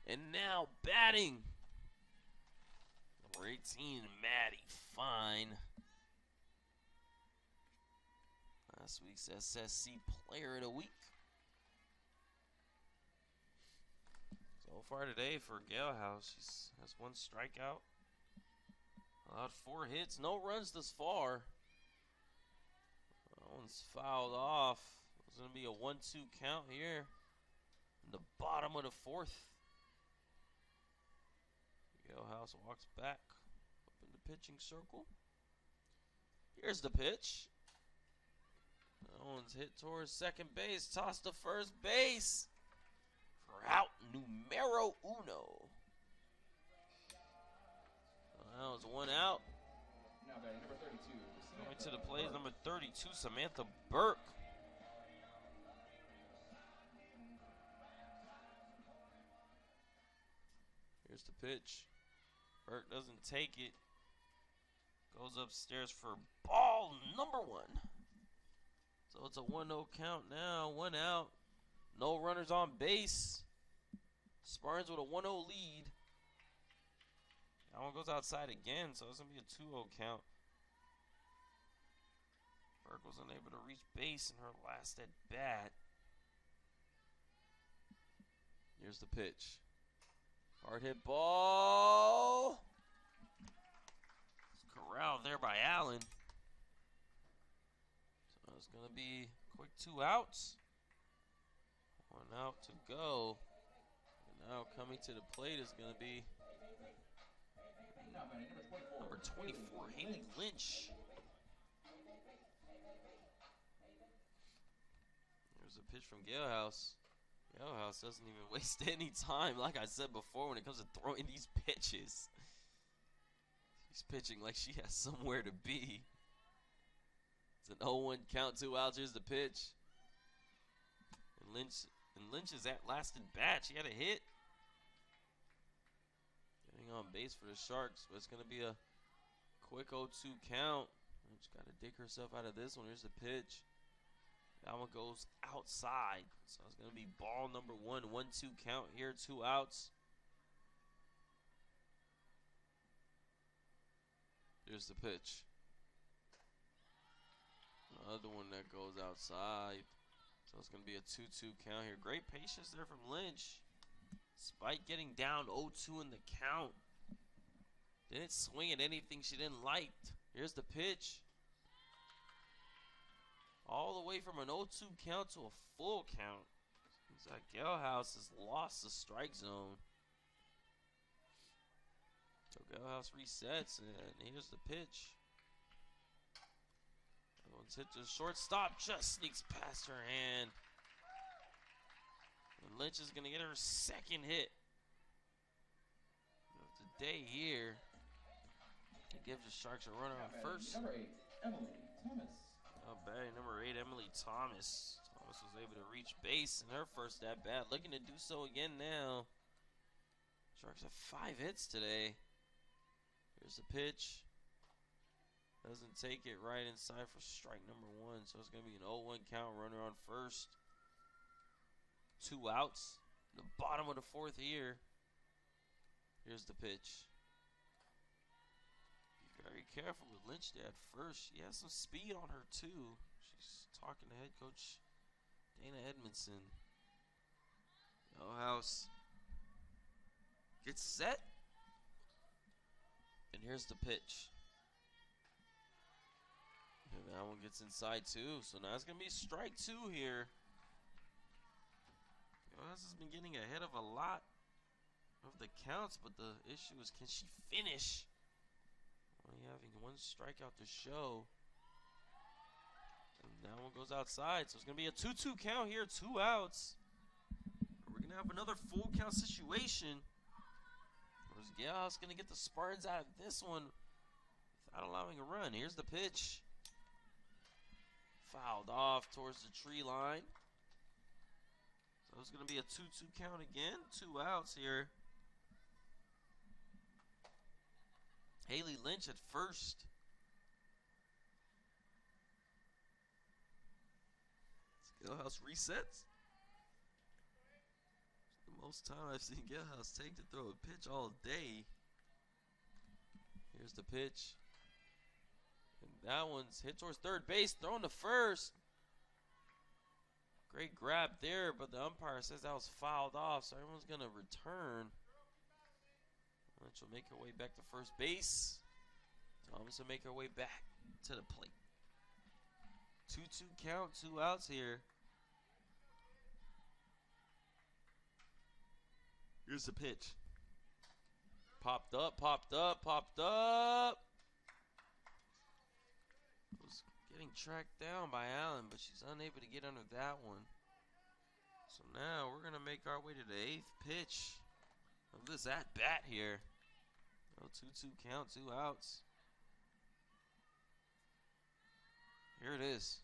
And now batting, number 18, Maddie Fine. Last week's SSC Player of the Week. So far today for Galehouse, she has 1 strikeout, allowed 4 hits, no runs thus far. That one's fouled off. It's going to be a 1-2 count here in the bottom of the 4th. Galehouse walks back up in the pitching circle. Here's the pitch. That one's hit towards second base, tossed to first base for out numero uno. That was 1 out. Now batting number 32. Coming to the plate is number 32, Samantha Burke. Here's the pitch. Burke doesn't take it. Goes upstairs for ball number 1. So it's a 1-0 count now. 1 out. No runners on base. Spartans with a 1-0 lead. That one goes outside again, so it's going to be a 2-0 count. Burke was unable to reach base in her last at bat. Here's the pitch. Hard hit ball. It's corralled there by Allen. So it's going to be quick 2 outs. 1 out to go. And now coming to the plate is going to be number 24, Haley Lynch. There's a pitch from Galehouse. Galehouse doesn't even waste any time, like I said before, when it comes to throwing these pitches. She's pitching like she has somewhere to be. It's an 0-1 count, 2 outs. Here's the pitch. And Lynch is at last at bat. She had a hit. Getting on base for the Sharks, but it's going to be a quick 0-2 count. She's got to dig herself out of this one. Here's the pitch. That one goes outside. So it's going to be ball number 1. 1-2 count here. 2 outs. Here's the pitch. Another one that goes outside. So it's going to be a 2-2 count here. Great patience there from Lynch. Despite getting down 0-2 in the count. Didn't swing at anything she didn't like. Here's the pitch. All the way from an 0-2 count to a full count. Seems like Galehouse has lost the strike zone. So Galehouse resets, and here's the pitch. That one's hit to the shortstop, just sneaks past her hand. And Lynch is going to get her 2nd hit of the day here. It gives the Sharks a runner on first. Number 8, Emily Thomas. Batting number 8, Emily Thomas. Thomas was able to reach base in her first at bat. Looking to do so again now. Sharks have 5 hits today. Here's the pitch. Doesn't take it right inside for strike number 1. So it's going to be an 0-1 count, runner on first. 2 outs. The bottom of the 4th here. Here's the pitch. Very careful with Lynch there at first. She has some speed on her too. She's talking to head coach Dana Edmondson. House gets set. And here's the pitch. And that one gets inside too. So now it's going to be strike 2 here. House has been getting ahead of a lot of the counts, but the issue is, can she finish? Only having one strikeout to show. And that one goes outside. So it's going to be a 2-2 count here, 2 outs. We're going to have another full count situation. Or is Galehouse going to get the Spartans out of this one without allowing a run? Here's the pitch. Fouled off towards the tree line. So it's going to be a 2-2 count again. 2 outs here. Haley Lynch at first. Galehouse resets. The most time I've seen Galehouse take to throw a pitch all day. Here's the pitch. And that one's hit towards third base, thrown to first. Great grab there, but the umpire says that was fouled off, so everyone's going to return. Lynch will make her way back to first base. Thomas will make her way back to the plate. 2-2 count, 2 outs here. Here's the pitch. Popped up, popped up, popped up. Was getting tracked down by Allen, but she's unable to get under that one. So now we're going to make our way to the 8th pitch of this at-bat here. 2-2 count, 2 outs. Here it is.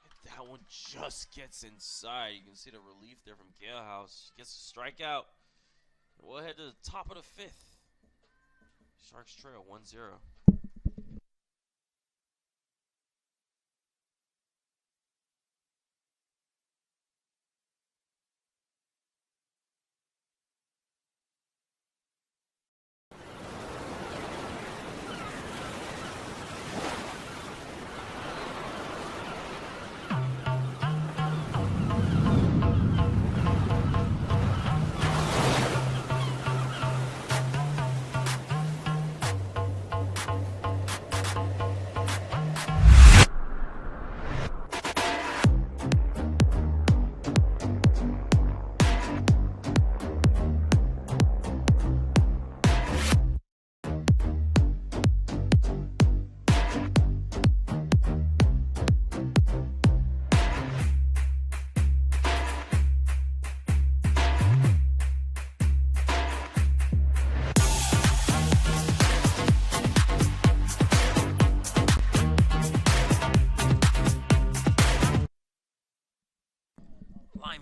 And that one just gets inside. You can see the relief there from Galehouse. She gets a strikeout. And we'll head to the top of the 5th. Sharks trail 1-0.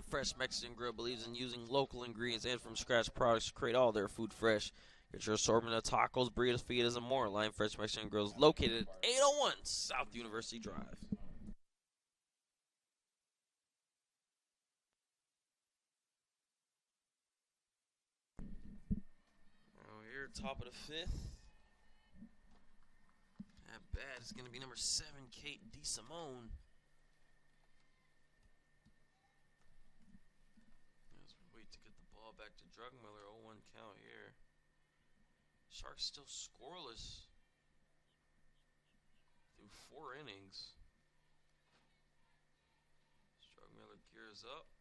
Fresh Mexican Grill believes in using local ingredients and from scratch products to create all their food fresh. Get your assortment of tacos, burritos, fajitas, and more. Lion Fresh Mexican Grill is located at 801 South University Drive. Here, top of the 5th. That bat is going to be number 7, Kate DeSimone. Back to Drugmiller, 0-1 count here. Sharks still scoreless through 4 innings. Drugmiller gears up.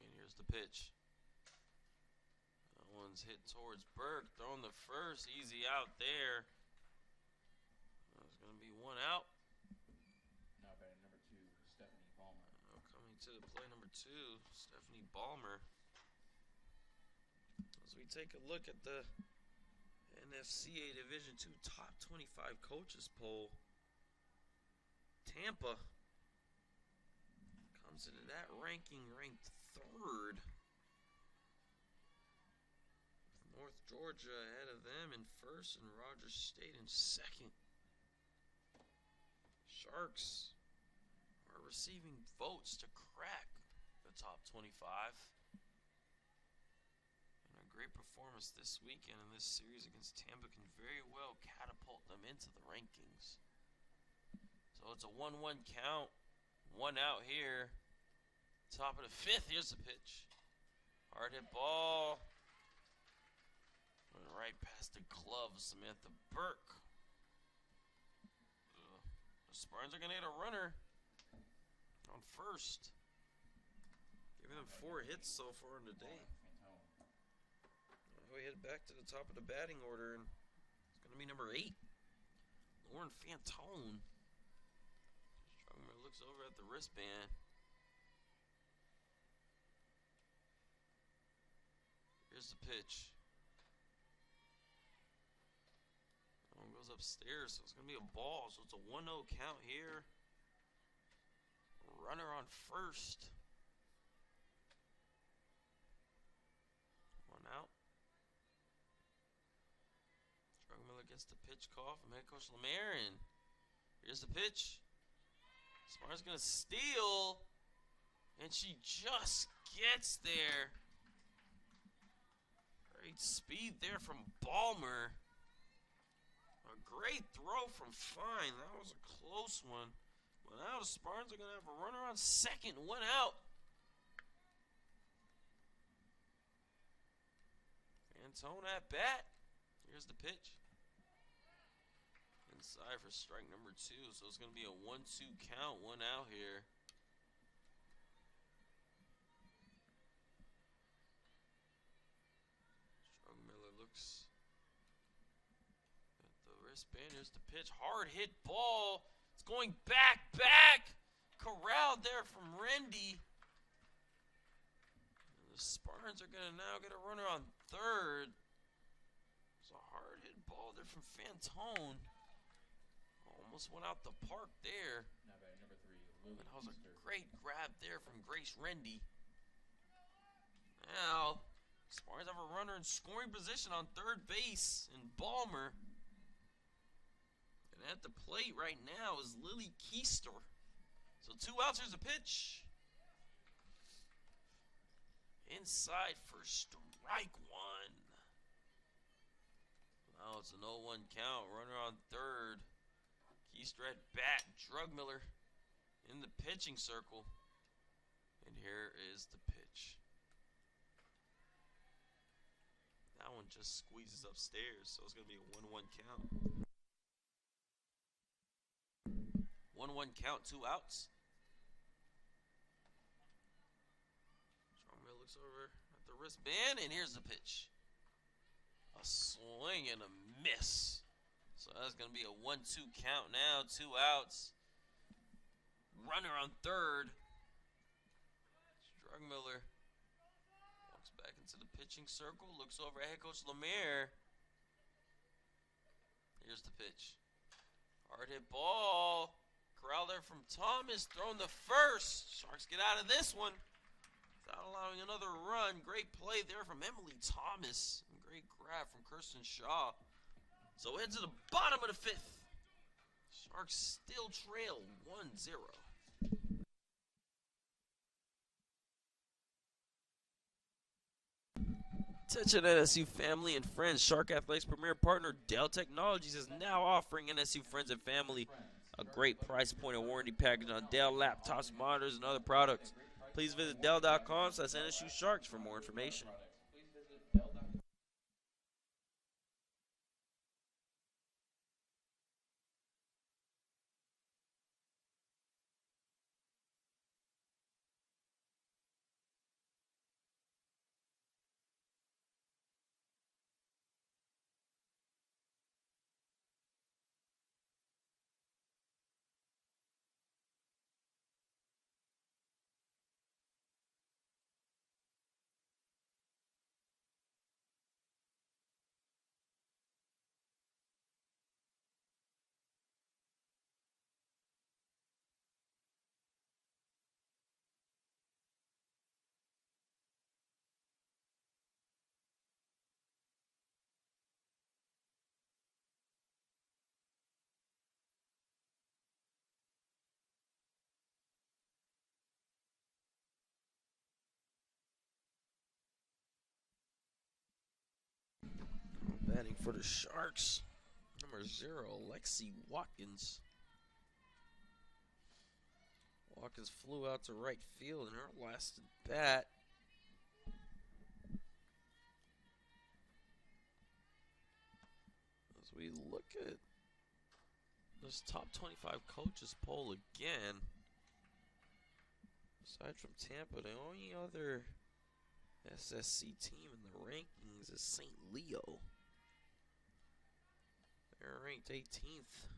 And here's the pitch. That one's hit towards Burke, throwing the first, easy out there. There's going to be 1 out. Now batting number 2, Stephanie Balmer. Coming to the play, number 2, Stephanie Balmer. As we take a look at the NFCA Division II Top 25 Coaches Poll, Tampa comes into that ranking ranked 3rd. With North Georgia ahead of them in 1st and Rogers State in 2nd. Sharks are receiving votes to crack the top 25. And a great performance this weekend in this series against Tampa can very well catapult them into the rankings. So it's a 1-1 count, 1 out here. Top of the fifth. Here's the pitch. Hard hit ball. Went right past the glove of Samantha Burke. The Spartans are going to get a runner on first. Giving them 4 hits so far in the day. We head back to the top of the batting order, and it's going to be number 8, Lauren Fantone. Strongman looks over at the wristband. Here's the pitch. That one goes upstairs, so it's going to be a ball. So it's a 1-0 count here. Runner on first. 1 out. Strongmiller gets the pitch call from head coach Lemaire, and here's the pitch. Spartan's going to steal, and she just gets there. Great speed there from Balmer. A great throw from Fine. That was a close one. But now the Spartans are going to have a runner on second. 1 out. Fantone at bat. Here's the pitch. Inside for strike number 2. So it's going to be a 1-2 count. 1 out here. Strongmiller looks at the wristband. Here's the pitch. Hard hit ball. It's going back. Corralled there from Rendy. And the Spartans are going to now get a runner on third. It's a hard hit ball there from Fantone. Almost went out the park there. Now batting number 3, Lily That was a Easter. great grab there from Grace Rendy. Now, Spartans have a runner in scoring position on third base in Balmer. And at the plate right now is Lily Keister. So 2 outs, here's a pitch. Inside for strike 1. Now it's an 0-1 count. Runner on third. Keister at bat. Drugmiller in the pitching circle. And here is the pitch. That one just squeezes upstairs, so it's going to be a 1-1 count. 1-1 count, 2 outs. Strongman looks over at the wristband, and here's the pitch. A swing and a miss. So that's going to be a 1-2 count now, 2 outs. Runner on third. Strugmiller walks back into the pitching circle, looks over at head coach Lemaire. Here's the pitch. Hard hit ball. Corral there from Thomas, thrown to first. Sharks get out of this one without allowing another run. Great play there from Emily Thomas. And great grab from Kirsten Shaw. So head to the bottom of the fifth. Sharks still trail 1-0. Attention NSU family and friends. Shark Athletics premier partner Dell Technologies is now offering NSU friends and family a great price point and warranty package on Dell laptops, monitors, and other products. Please visit Dell.com/NSU Sharks for more information. Batting for the Sharks, number 0, Lexi Watkins. Watkins flew out to right field in her last at bat. As we look at this top 25 coaches poll again, aside from Tampa, the only other SSC team in the rankings is St. Leo. They're ranked 18th.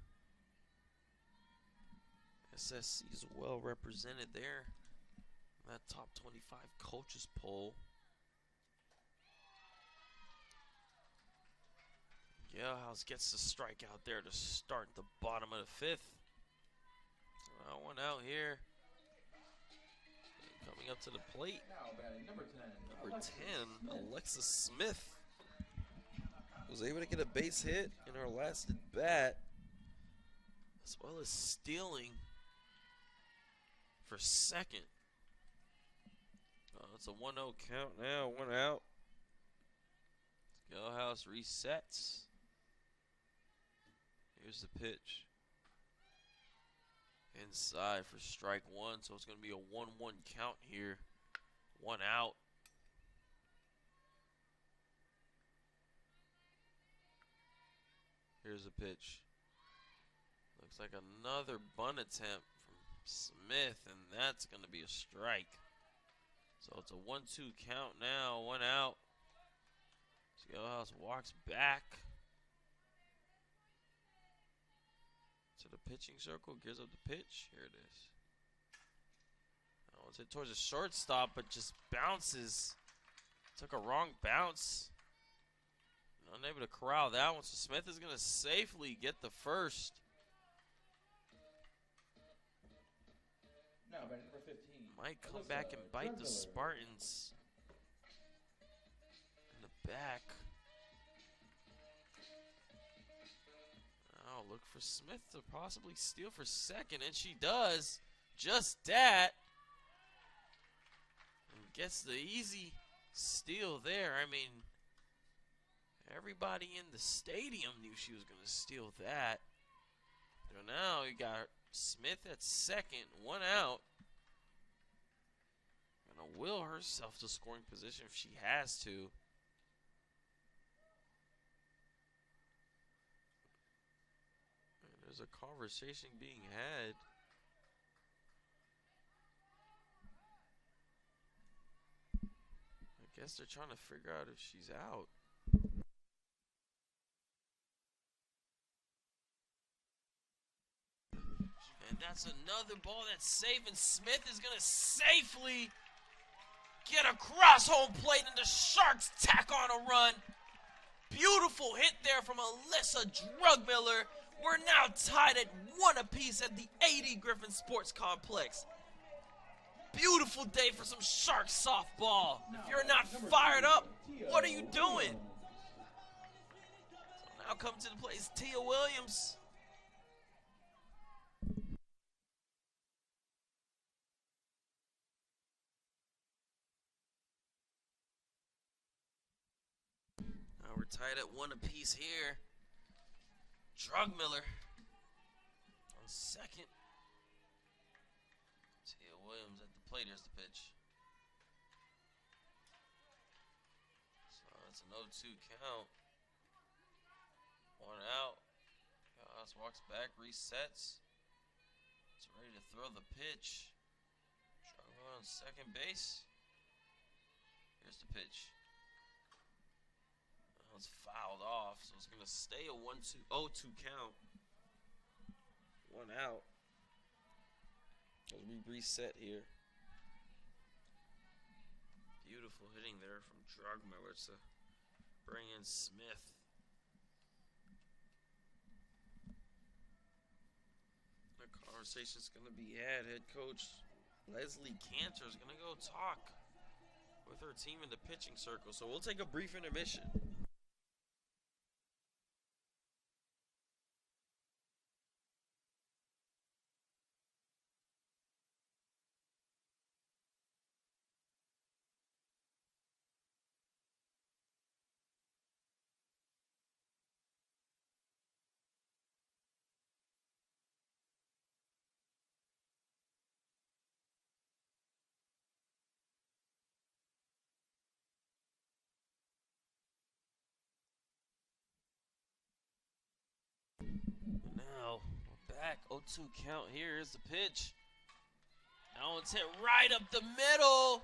SSC is well represented there in that top 25 coaches poll. Yalehouse gets the strike out there to start the bottom of the fifth. So one out here. Coming up to the plate. Now batting number 10. Number 10, Alexis Smith, was able to get a base hit in her last at bat, as well as stealing for second. It's a 1-0 count now, one out. Yalehouse resets. Here's the pitch. Inside for strike one, so it's going to be a 1-1 count here. One out. Here's a pitch. Looks like another bunt attempt from Smith, and that's going to be a strike. So it's a 1-2 count now, one out. Yalehouse walks back to the pitching circle, gears up the pitch. Here it is. It's hit towards the shortstop, but just bounces. Took a wrong bounce. Unable to corral that one, so Smith is going to safely get the first. Now batting number 15. Might come back and bite the Spartans in the back. Now look for Smith to possibly steal for second, and she does just that. And gets the easy steal there. I mean, everybody in the stadium knew she was going to steal that. So now you got Smith at second, one out. Gonna will herself to scoring position if she has to. And there's a conversation being had. I guess they're trying to figure out if she's out. And that's another ball that's safe, and Smith is going to safely get across home plate, and the Sharks tack on a run. Beautiful hit there from Alyssa Drugmiller. We're now tied at 1 apiece at the 80 Griffin Sports Complex. Beautiful day for some Sharks softball. If you're not fired up, what are you doing? So now come to the plate is Tia Williams. Now we're tied at 1 apiece here. Drugmiller on second. Tia Williams at the plate. Here's the pitch. So it's an 0-2 count. One out. Yalehouse walks back, resets. It's ready to throw the pitch. Drugmiller on second base. Here's the pitch. Well, it's fouled off, so it's going to stay a 0-2 count. One out. As we reset here. Beautiful hitting there from Drugmiller to bring in Smith. The conversation's going to be had. Head coach Leslie Cantor is going to go talk with her team in the pitching circle. So we'll take a brief intermission. back. 0-2 count here. Here's the pitch. That one's hit right up the middle.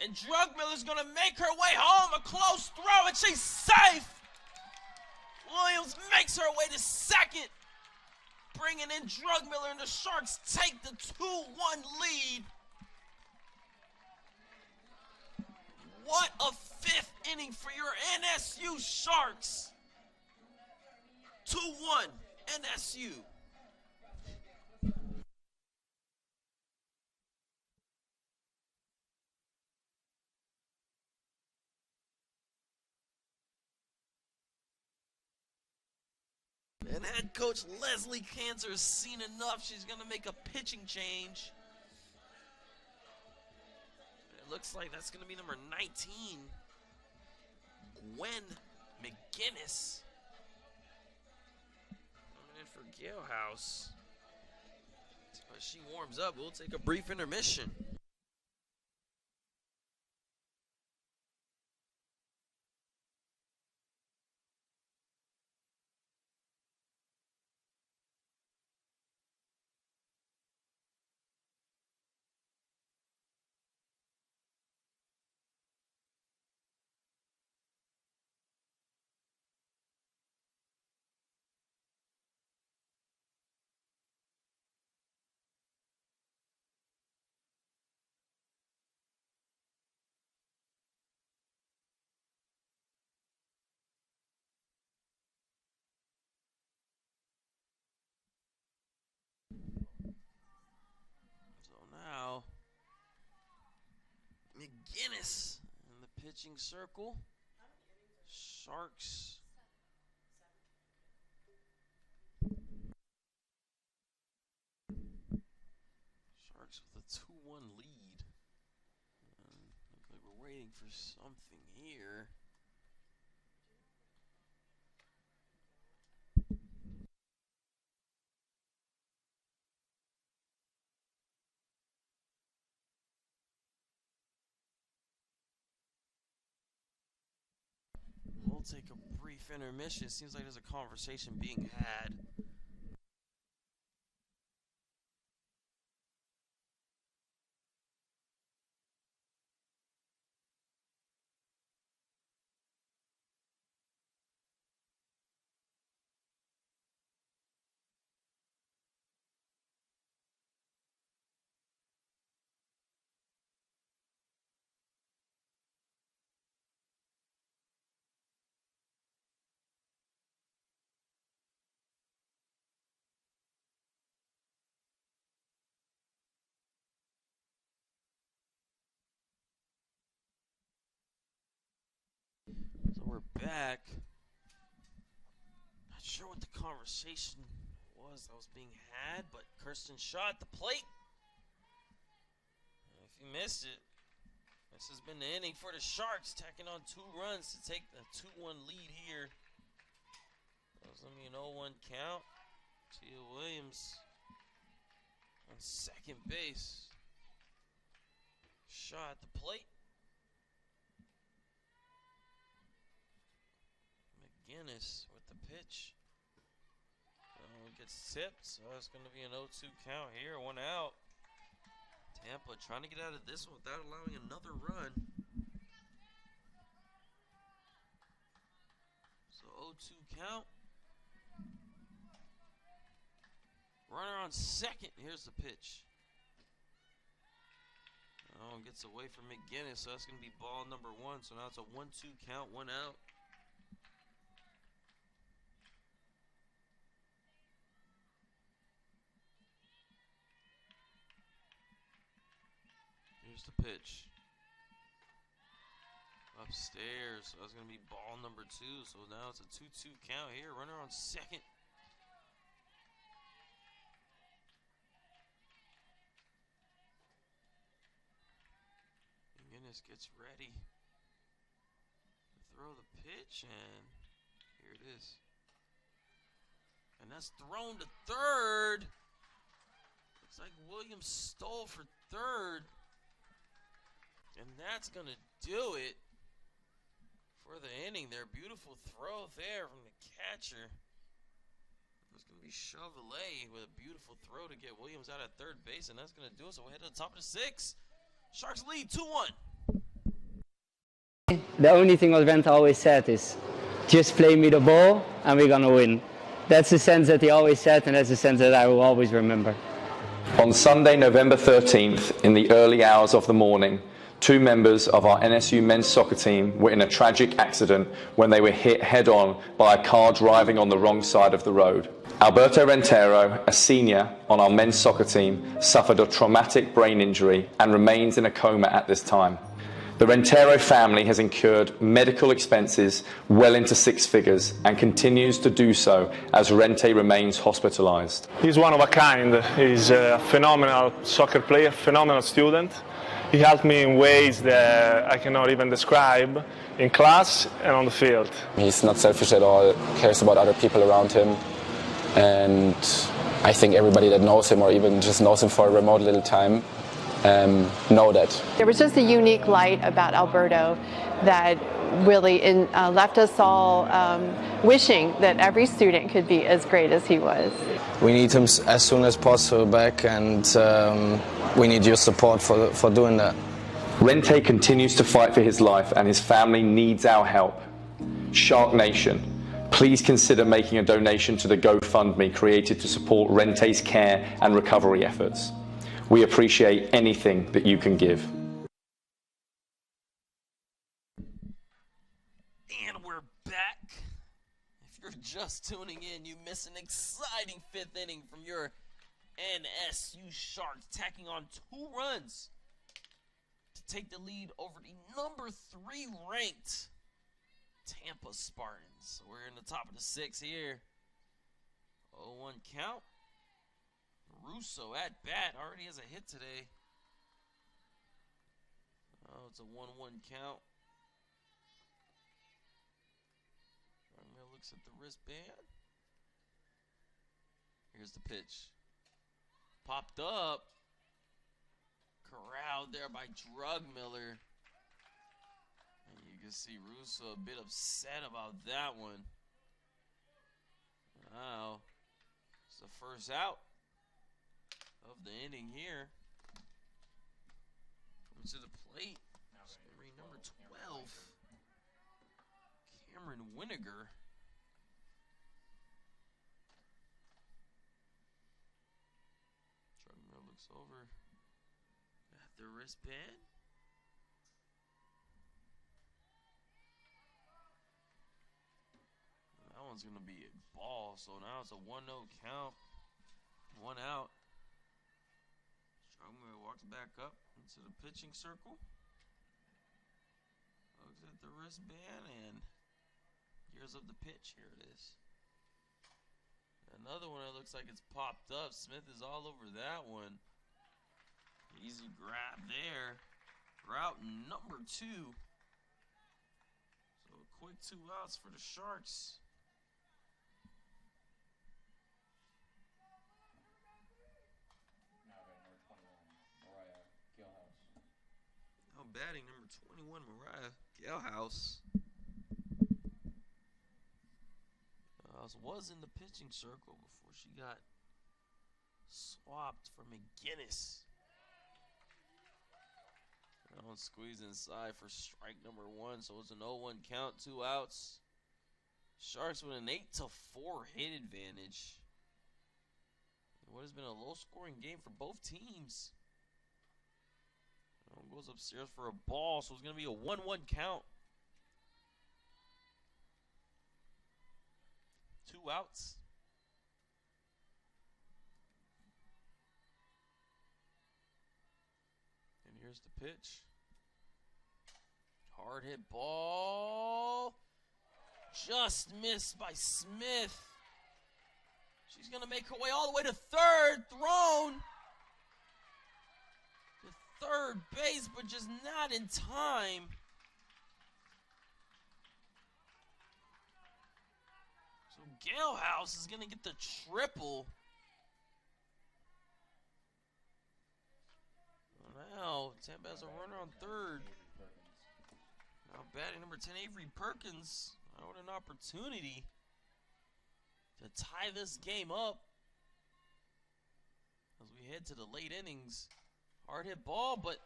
And Drugmiller's going to make her way home. A close throw, and she's safe. Williams makes her way to second. Bringing in Drugmiller, and the Sharks take the 2-1 lead. What a fifth inning for your NSU Sharks. 2-1 NSU. And head coach Leslie Kanzer has seen enough. She's going to make a pitching change. It looks like that's going to be number 19, Gwen McGinnis. Coming in for Gale House. As she warms up, we'll take a brief intermission. Now, McGinnis in the pitching circle. Sharks. Sharks with a 2-1 lead. Looks like we're waiting for something here. We'll take a brief intermission. It seems like there's a conversation being had. So we're back. Not sure what the conversation was that was being had, but Kirsten Shaw at the plate. If you missed it, this has been the inning for the Sharks, tacking on 2 runs to take the 2-1 lead here. That was going to be an 0-1 count. Tia Williams on second base. Shaw at the plate. McGinnis with the pitch. Gets tipped, so it's going to be an 0-2 count here, 1 out. Tampa trying to get out of this one without allowing another run. So 0-2 count. Runner on second. Here's the pitch. Gets away from McGinnis, so that's going to be ball number 1. So now it's a 1-2 count, 1 out. Here's the pitch. Upstairs. So that's going to be ball number 2. So now it's a 2-2 count here. Runner on second. McGinnis gets ready to throw the pitch, and here it is. And that's thrown to third. Looks like Williams stole for third. And that's going to do it for the inning there. Beautiful throw there from the catcher. It's going to be Chevrolet with a beautiful throw to get Williams out at third base, and that's going to do it. So we'll head to the top of the sixth. Sharks lead 2-1. The only thing what Rente always said is, just play me the ball and we're going to win. That's the sense that he always said, and that's the sense that I will always remember. On Sunday, November 13th, in the early hours of the morning, 2 members of our NSU men's soccer team were in a tragic accident when they were hit head-on by a car driving on the wrong side of the road. Alberto Rentero, a senior on our men's soccer team, suffered a traumatic brain injury and remains in a coma at this time. The Rentero family has incurred medical expenses well into 6 figures and continues to do so as Rente remains hospitalized. He's one of a kind. He's a phenomenal soccer player, phenomenal student. He helped me in ways that I cannot even describe in class and on the field. He's not selfish at all, cares about other people around him, and I think everybody that knows him or even just knows him for a remote little time know that. There was just a unique light about Alberto that really left us all wishing that every student could be as great as he was. We need him as soon as possible back, and we need your support for doing that. Rente continues to fight for his life and his family needs our help. Shark Nation, please consider making a donation to the GoFundMe created to support Rente's care and recovery efforts. We appreciate anything that you can give. And we're back. If you're just tuning in, you miss an exciting 5th inning from your NSU Sharks, tacking on 2 runs to take the lead over the number 3 ranked Tampa Spartans. So we're in the top of the 6th here. 0-1 count. Russo at bat already has a hit today. Oh, it's a 1-1 count. Looks at the wristband. Here's the pitch. Popped up. Corralled there by Drugmiller. And you can see Russo a bit upset about that one. Now, it's the first out of the inning here. Coming to the plate. Screen number 12. Cameron Winiger. Drugmiller looks over at the wristband. That one's going to be a ball. So now it's a 1-0 count. 1 out. Drugmiller walks back up into the pitching circle. Looks at the wristband and gears up the pitch. Here it is. Another one that looks like it's popped up. Smith is all over that one. Easy grab there. Route number 2. So a quick 2 outs for the Sharks. Batting number 21, Mariah Galehouse. Was in the pitching circle before she got swapped for McGinnis. That one squeezed inside for strike number 1, so it's an 0-1 count, 2 outs. Sharks with an 8-4 hit advantage. What has been a low-scoring game for both teams. Goes upstairs for a ball, so it's going to be a 1-1 count. 2 outs. And here's the pitch. Hard hit ball. Just missed by Smith. She's going to make her way all the way to third. Thrown. Third base, but just not in time. So Galehouse is going to get the triple. Now, Tampa has a runner on third. Now batting number 10, Avery Perkins. What an opportunity to tie this game up as we head to the late innings. Hard hit ball, but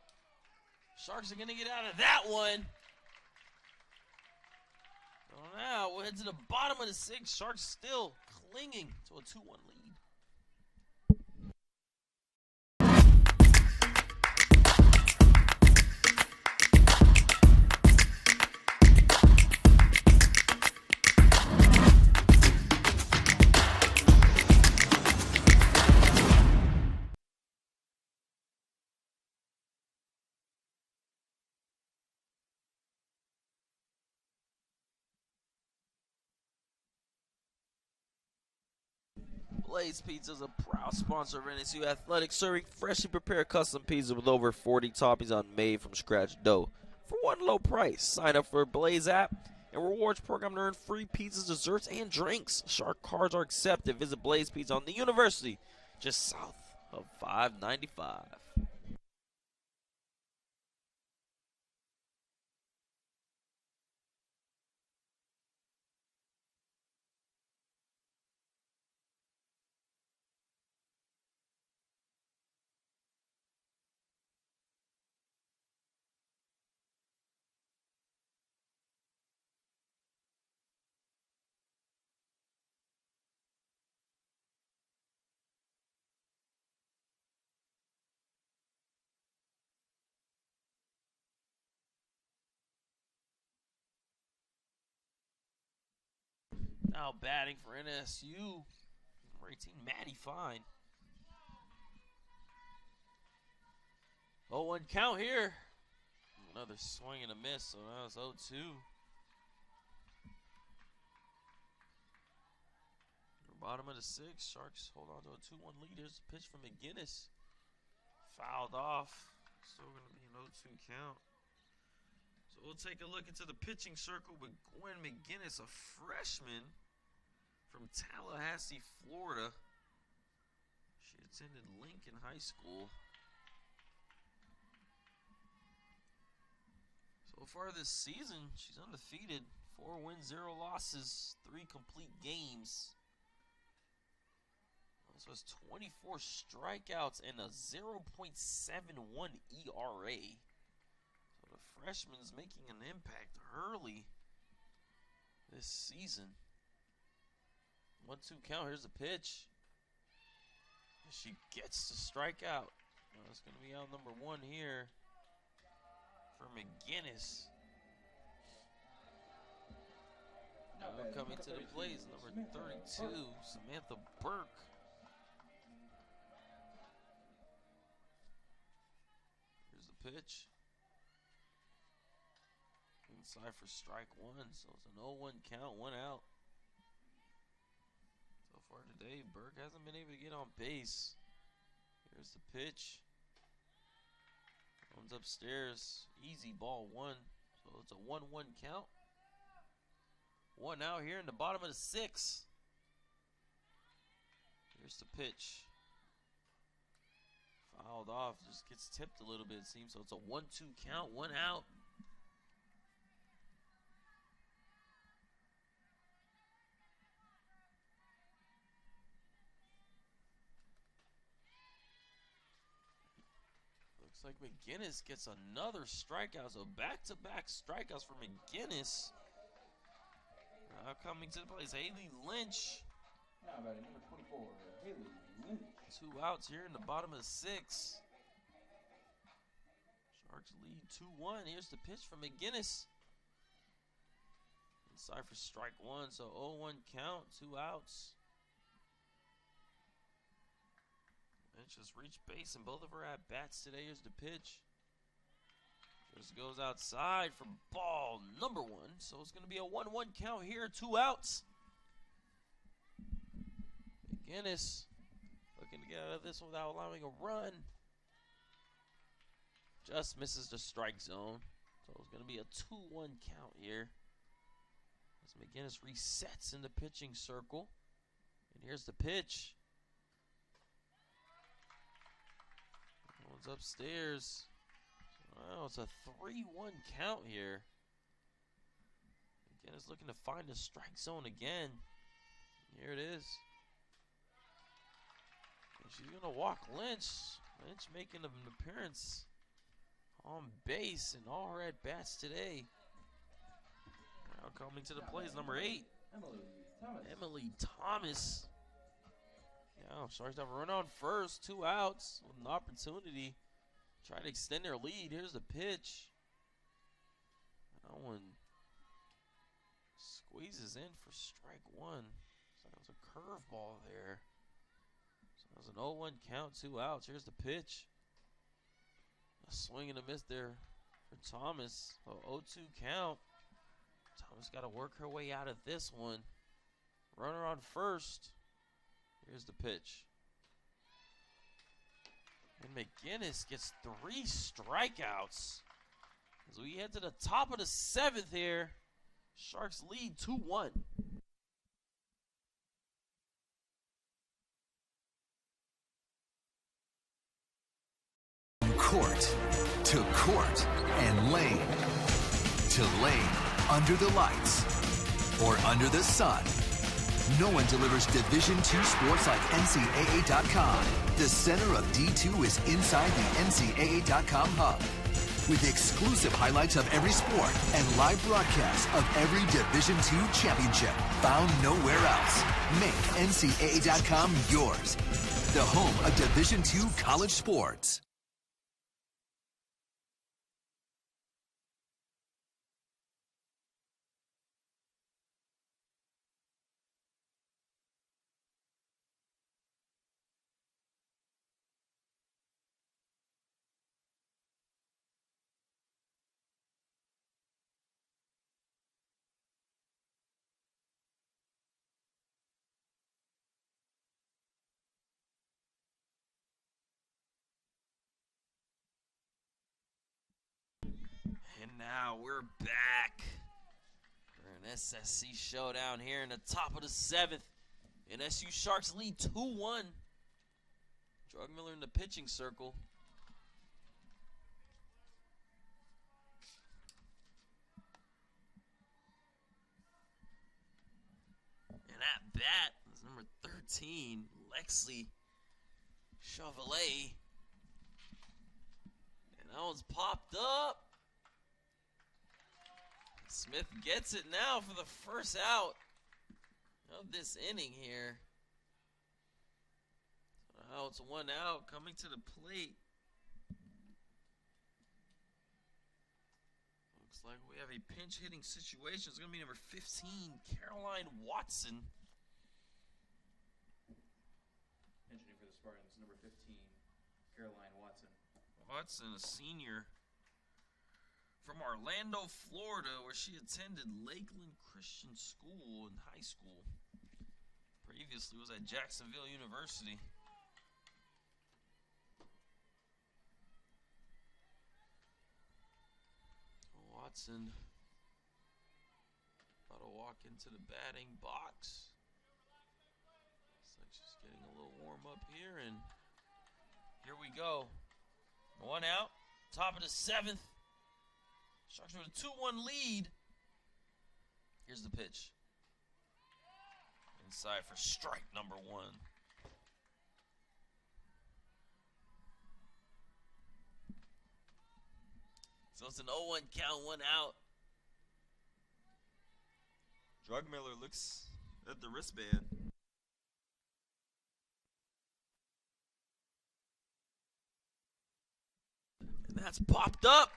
Sharks are going to get out of that one. So now we'll head to the bottom of the 6th. Sharks still clinging to a 2-1 lead. Blaze Pizza is a proud sponsor of NSU Athletics, serving freshly prepared custom pizza with over 40 toppings on made from scratch dough for one low price. Sign up for a Blaze app and rewards program to earn free pizzas, desserts, and drinks. Shark cards are accepted. Visit Blaze Pizza on the University, just south of 595. Now batting for NSU, number 18, Maddie Fine. 0-1 count here. Another swing and a miss, so now it's 0-2. Bottom of the 6th, Sharks hold on to a 2-1 lead. Here's a pitch from McGinnis. Fouled off. Still going to be an 0-2 count. So we'll take a look into the pitching circle with Gwen McGinnis, a freshman from Tallahassee, Florida. She attended Lincoln High School. So far this season, she's undefeated. 4 wins, 0 losses, 3 complete games. Also has 24 strikeouts and a 0.71 ERA. So the freshman's making an impact early this season. 1-2 count. Here's the pitch. She gets to strike out. It's going to be out number 1 here for McGinnis. Coming to the plate is number 32, Samantha Burke. Here's the pitch. Inside for strike 1, so it's an 0-1 count, 1 out. So far today, Burke hasn't been able to get on base. Here's the pitch. One's upstairs. Easy ball 1. So it's a 1-1 count. 1 out here in the bottom of the 6th. Here's the pitch. Fouled off. Just gets tipped a little bit, it seems. So it's a 1-2 count. 1 out. Looks like McGinnis gets another strikeout. So back-to-back strikeouts for McGinnis. Now coming to the plate is Haley Lynch. Now batting number 24, Haley Lynch. 2 outs here in the bottom of the 6th. Sharks lead 2-1. Here's the pitch from McGinnis. Inside for strike 1, so 0-1 count, 2 outs. Lynch just reached base in both of her at-bats today. Here's the pitch. Just goes outside for ball number 1. So it's going to be a 1-1 count here, 2 outs. McGinnis looking to get out of this without allowing a run. Just misses the strike zone. So it's going to be a 2-1 count here. As McGinnis resets in the pitching circle. And here's the pitch. One's upstairs. Wow, it's a 3-1 count here. Again, it's looking to find the strike zone again. Here it is. And she's going to walk Lynch. Lynch making an appearance on base in all her at-bats today. Now coming to the plate is number 8, Emily Thomas. Yeah, Sharks have a run on first, 2 outs with an opportunity. Trying to extend their lead. Here's the pitch. That one squeezes in for strike 1. So that was a curveball there. So that was an 0-1 count, 2 outs. Here's the pitch. A swing and a miss there for Thomas. 0-2 count. Thomas got to work her way out of this one. Runner on first. Here's the pitch. And McGinnis gets 3 strikeouts. As we head to the top of the 7th here. Sharks lead 2-1. Court to court and lane to lane, under the lights or under the sun. No one delivers Division II sports like NCAA.com. The center of D2 is inside the NCAA.com hub, with exclusive highlights of every sport and live broadcasts of every Division II championship found nowhere else. Make NCAA.com yours, the home of Division II college sports. And now we're back for an SSC showdown here in the top of the 7th. NSU Sharks lead 2-1. Drugmiller in the pitching circle. And at bat is number 13, Lexley Chevalier. And that one's popped up. Smith gets it now for the first out of this inning here. Now it's 1 out coming to the plate. Looks like we have a pinch hitting situation. It's going to be number 15, Caroline Watson. Pinch hitting for the Spartans, number 15, Caroline Watson. Watson, a senior from Orlando, Florida, where she attended Lakeland Christian School in high school. Previously was at Jacksonville University. Watson about to walk into the batting box. Looks like she's getting a little warm up here, and here we go. 1 out, top of the 7th. Sharks with a 2-1 lead. Here's the pitch. Inside for strike number 1. So it's an 0-1 count, 1 out. Drugmiller looks at the wristband. And that's popped up.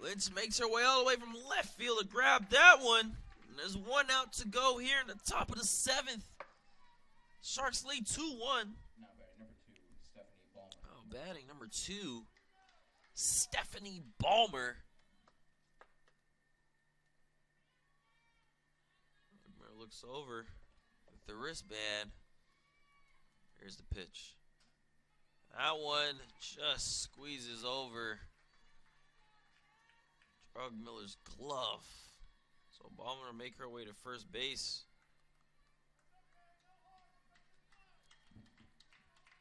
Lynch makes her way all the way from left field to grab that one. And there's 1 out to go here in the top of the 7th. Sharks lead 2-1. Now batting number 2, Stephanie Ballmer. Oh, batting number 2, Stephanie Ballmer. Looks over with the wristband. Here's the pitch. That one just squeezes over Drugmiller's glove. So Ballmer will make her way to first base.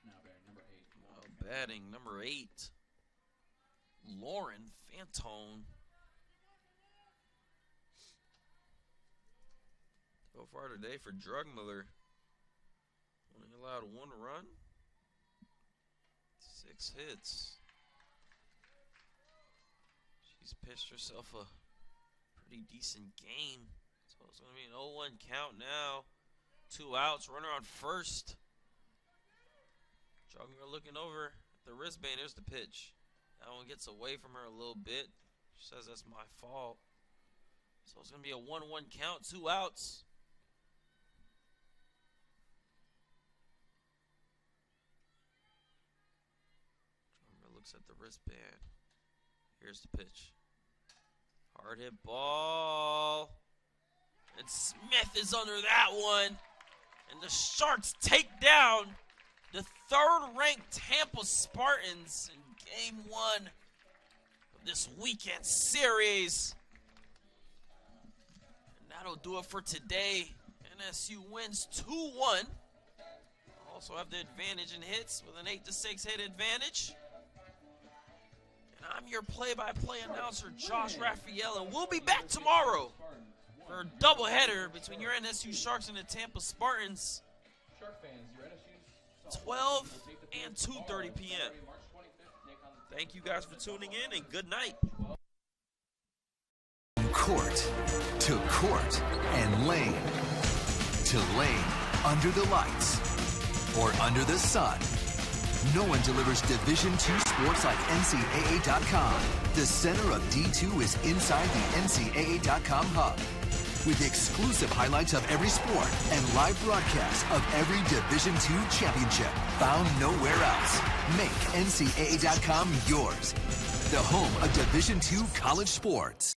Now batting number 8. Batting number 8, Lauren Fantone. So far today for Drugmiller, only allowed 1 run, 6 hits. She's pitched herself a pretty decent game. So it's going to be an 0-1 count now. 2 outs, runner on first. Drugmiller looking over at the wristband. Here's the pitch. That one gets away from her a little bit. She says that's my fault. So it's going to be a 1-1 count, 2 outs. Drugmiller looks at the wristband. Here's the pitch. Hard hit ball. And Smith is under that one. And the Sharks take down the 3rd-ranked Tampa Spartans in Game 1 of this weekend series. And that'll do it for today. NSU wins 2-1. Also have the advantage in hits with an 8-6 hit advantage. And I'm your play-by-play announcer, Josh Raphael, and we'll be back tomorrow for a doubleheader between your NSU Sharks and the Tampa Spartans. 12 and 2:30 p.m. Thank you guys for tuning in, and good night. Court to court and lane to lane, under the lights or under the sun. No one delivers Division II sports like NCAA.com. The center of D2 is inside the NCAA.com hub, with exclusive highlights of every sport and live broadcasts of every Division II championship found nowhere else. Make NCAA.com yours, the home of Division II college sports.